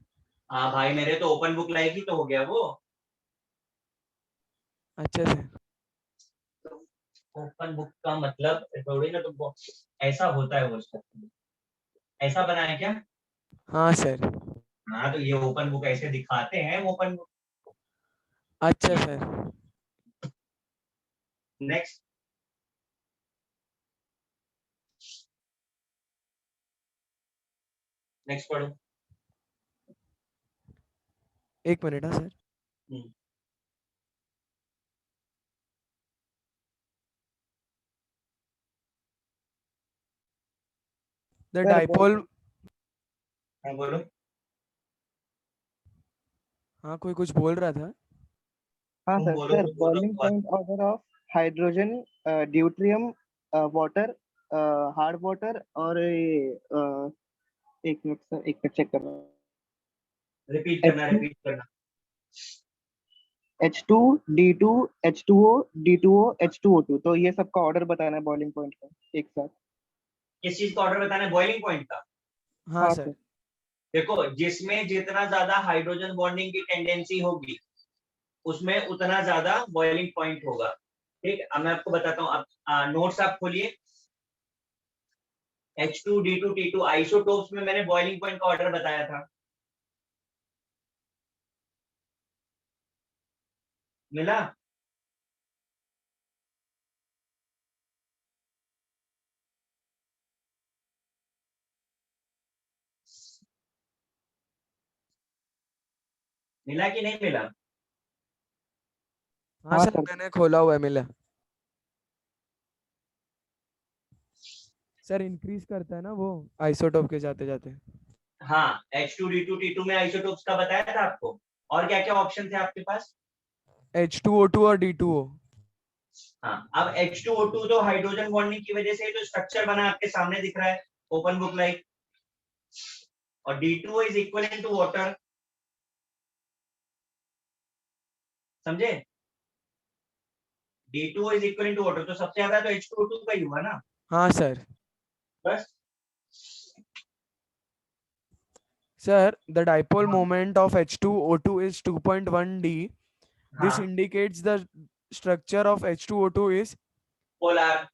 हाँ भाई, मेरे तो ओपन बुक लाइक ही तो हो गया वो. अच्छा सर. ओपन बुक का मतलब थोड़ी ना, तुमको ऐसा होता है वो स्ट्रक्चर. ऐसा बना है क्या? हाँ सर. हाँ, तो ये ओपन बुक ऐसे दिखाते हैं ओपन बुक. अच्छा सर. नेक्स्ट. नेक्स्ट पढ़ो. एक मिनट. हाँ सर. The Sir, dipole. हाँ, बोलो. हाँ कोई कुछ बोल रहा था. हाँ तुम सर. बोलो, सर तुम बोलो. Boiling point order of hydrogen, deuterium, water, hard water और ये एक मिनट सर, एक मिनट चेक कर रहा हूँ. रिपीट करना, रिपीट करना. H2, D2, H2O, D2O, H2O2. तो ये सबका ऑर्डर बताना है बॉइलिंग पॉइंट का एक साथ. किस चीज का ऑर्डर बताना है? बॉइलिंग पॉइंट का. हाँ हाँ सर. सर. देखो, जिसमें जितना ज्यादा हाइड्रोजन बॉन्डिंग की टेंडेंसी होगी उसमें उतना ज्यादा बॉइलिंग पॉइंट होगा. ठीक है, अब मैं आपको बताता हूँ. अब नोट्स आप खोलिए. H2, D2, T2 आइसोटोप्स में मैंने बॉइलिंग पॉइंट का ऑर्डर बताया था. मिला? मिला कि नहीं मिला? हाँ हाँ सर, सर. मैंने खोला हुआ है. मिला. सर इंक्रीज करता है ना वो आइसोटोप के जाते जाते। हाँ, H2D2T2 में आइसोटोप्स का बताया था आपको। और क्या क्या ऑप्शन थे आपके पास? H2O2 और D2O। हाँ, अब H2O2 तो हाइड्रोजन बॉन्डिंग की वजह से तो स्ट्रक्चर बना आपके सामने दिख रहा है, ओपन बुक लाइक। और D2O is equivalent to water, समझे? D2O is equivalent to water, तो सबसे ज्यादा तो H2O2 का ही हुआ ना। हाँ सर। बस। Sir, the dipole हाँ, moment of H2O2 is 2.1 D. This हाँ, indicates the structure of H2O2 is polar.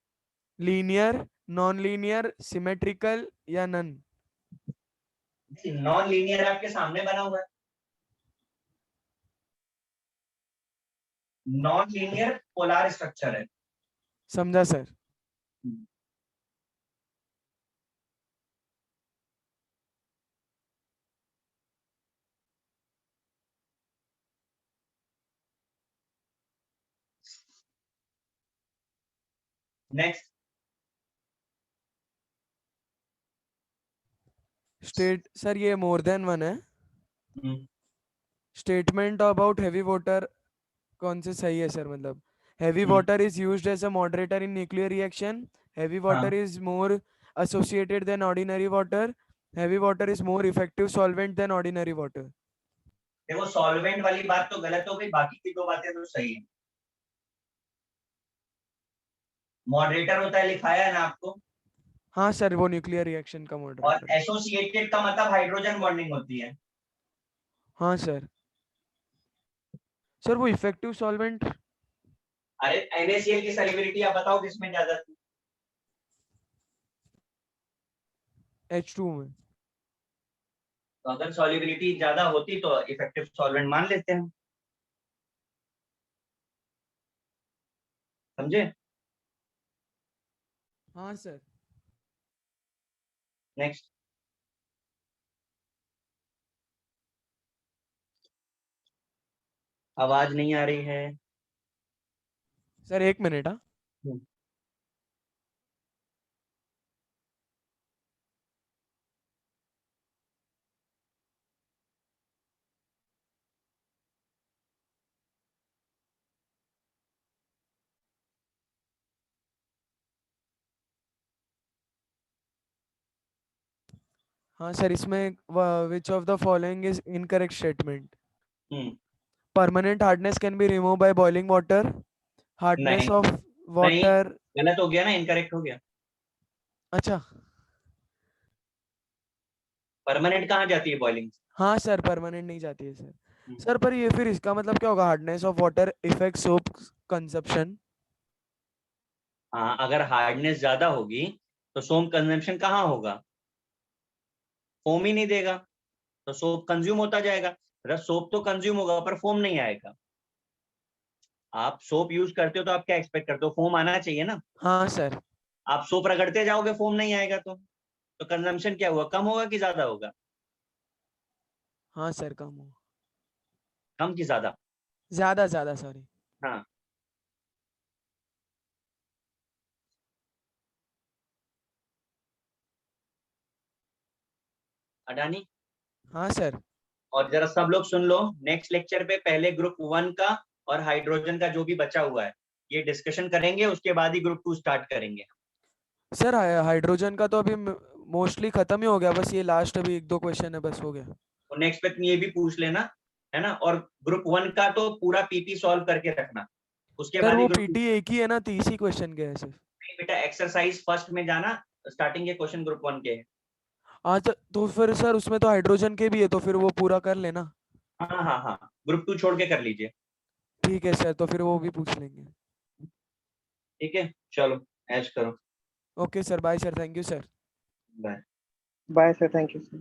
linear, non-linear, symmetrical या none. नॉन लीनियर आपके सामने बना हुआ है, नॉन लीनियर पोलर स्ट्रक्चर है। समझा सर? नेक्स्ट। स्टेट सर ये मोर देन वन है। स्टेटमेंट अबाउट हैवी वाटर कौन से सही है सर? मतलब heavy water is used as a moderator in nuclear reaction, heavy water हाँ, is more associated than ordinary water, heavy water is more effective solvent than ordinary water. देखो सॉल्वेंट वाली बात तो गलत हो गई, बाकी की दो बातें तो सही है। मॉडरेटर होता है, लिखाया है ना आपको। हाँ सर वो न्यूक्लियर रिएक्शन का और मॉडरेटर। एसोसिएटेड का मतलब हाइड्रोजन बॉन्डिंग होती है। हाँ सर। सर वो इफेक्टिव सॉल्वेंट अरे NaCl की सॉल्युबिलिटी आप बताओ किसमें ज्यादा थी? H2 में। तो अगर सॉल्युबिलिटी ज्यादा होती तो इफेक्टिव सॉल्वेंट मान लेते हैं, समझे? हाँ सर। नेक्स्ट। आवाज नहीं आ रही है। सर एक मिनट। हाँ हाँ सर इसमें which of the following is incorrect statement? Permanent hardness can be remove by boiling water, hardness नहीं, ऑफ नहीं, वाटर। गलत हो गया ना, इनकरेक्ट हो गया। अच्छा परमानेंट कहाँ जाती है बॉइलिंग? हाँ सर परमानेंट नहीं जाती है सर। सर पर ये फिर इसका मतलब क्या होगा? Hardness of water effect soap consumption. हाँ, अगर हार्डनेस ज्यादा होगी तो सोम कंजम्पशन कहाँ होगा? फोम ही नहीं देगा, तो सोप कंज्यूम होता जाएगा। सोप तो कंज्यूम होगा पर फोम नहीं आएगा। आप सोप यूज करते हो तो आप क्या एक्सपेक्ट करते हो? फोम आना चाहिए ना। हाँ सर। आप सोप रगड़ते जाओगे, फोम नहीं आएगा तो कंजम्पशन क्या हुआ? कम होगा कि ज्यादा होगा? हाँ सर कम हो। कम कि ज्यादा? ज्यादा ज्यादा सॉरी। हाँ। अडानी। हाँ सर। और जरा सब लोग सुन लो, नेक्स्ट लेक्चर पे पहले ग्रुप 1 का और हाइड्रोजन का जो भी बचा हुआ है ये डिस्कशन करेंगे, उसके बाद ही ग्रुप 2 स्टार्ट करेंगे। सर हाइड्रोजन का तो अभी मोस्टली खत्म ही हो गया, बस ये लास्ट अभी एक दो क्वेश्चन है बस हो गया। तो नेक्स्ट पे ये भी पूछ लेना, है ना? और ग्रुप 1 का तो पूरा पीपी सॉल्व करके रखना, उसके सर बाद ही वो ग्रुप 2। पीटी एक ही है ना, 30 ही क्वेश्चन के है सिर्फ। बेटा एक्सरसाइज फर्स्ट में जाना, स्टार्टिंग के क्वेश्चन ग्रुप 1 के हैं। आज तो फिर सर उसमें तो हाइड्रोजन के भी है तो फिर वो पूरा कर लेना। हाँ, हाँ, हाँ, ग्रुप 2 छोड़ के कर लीजिए। ठीक है सर तो फिर वो भी पूछ लेंगे। ठीक है, चलो ऐश करो। Okay sir bye sir, thank you sir. Bye. Bye sir, thank you sir.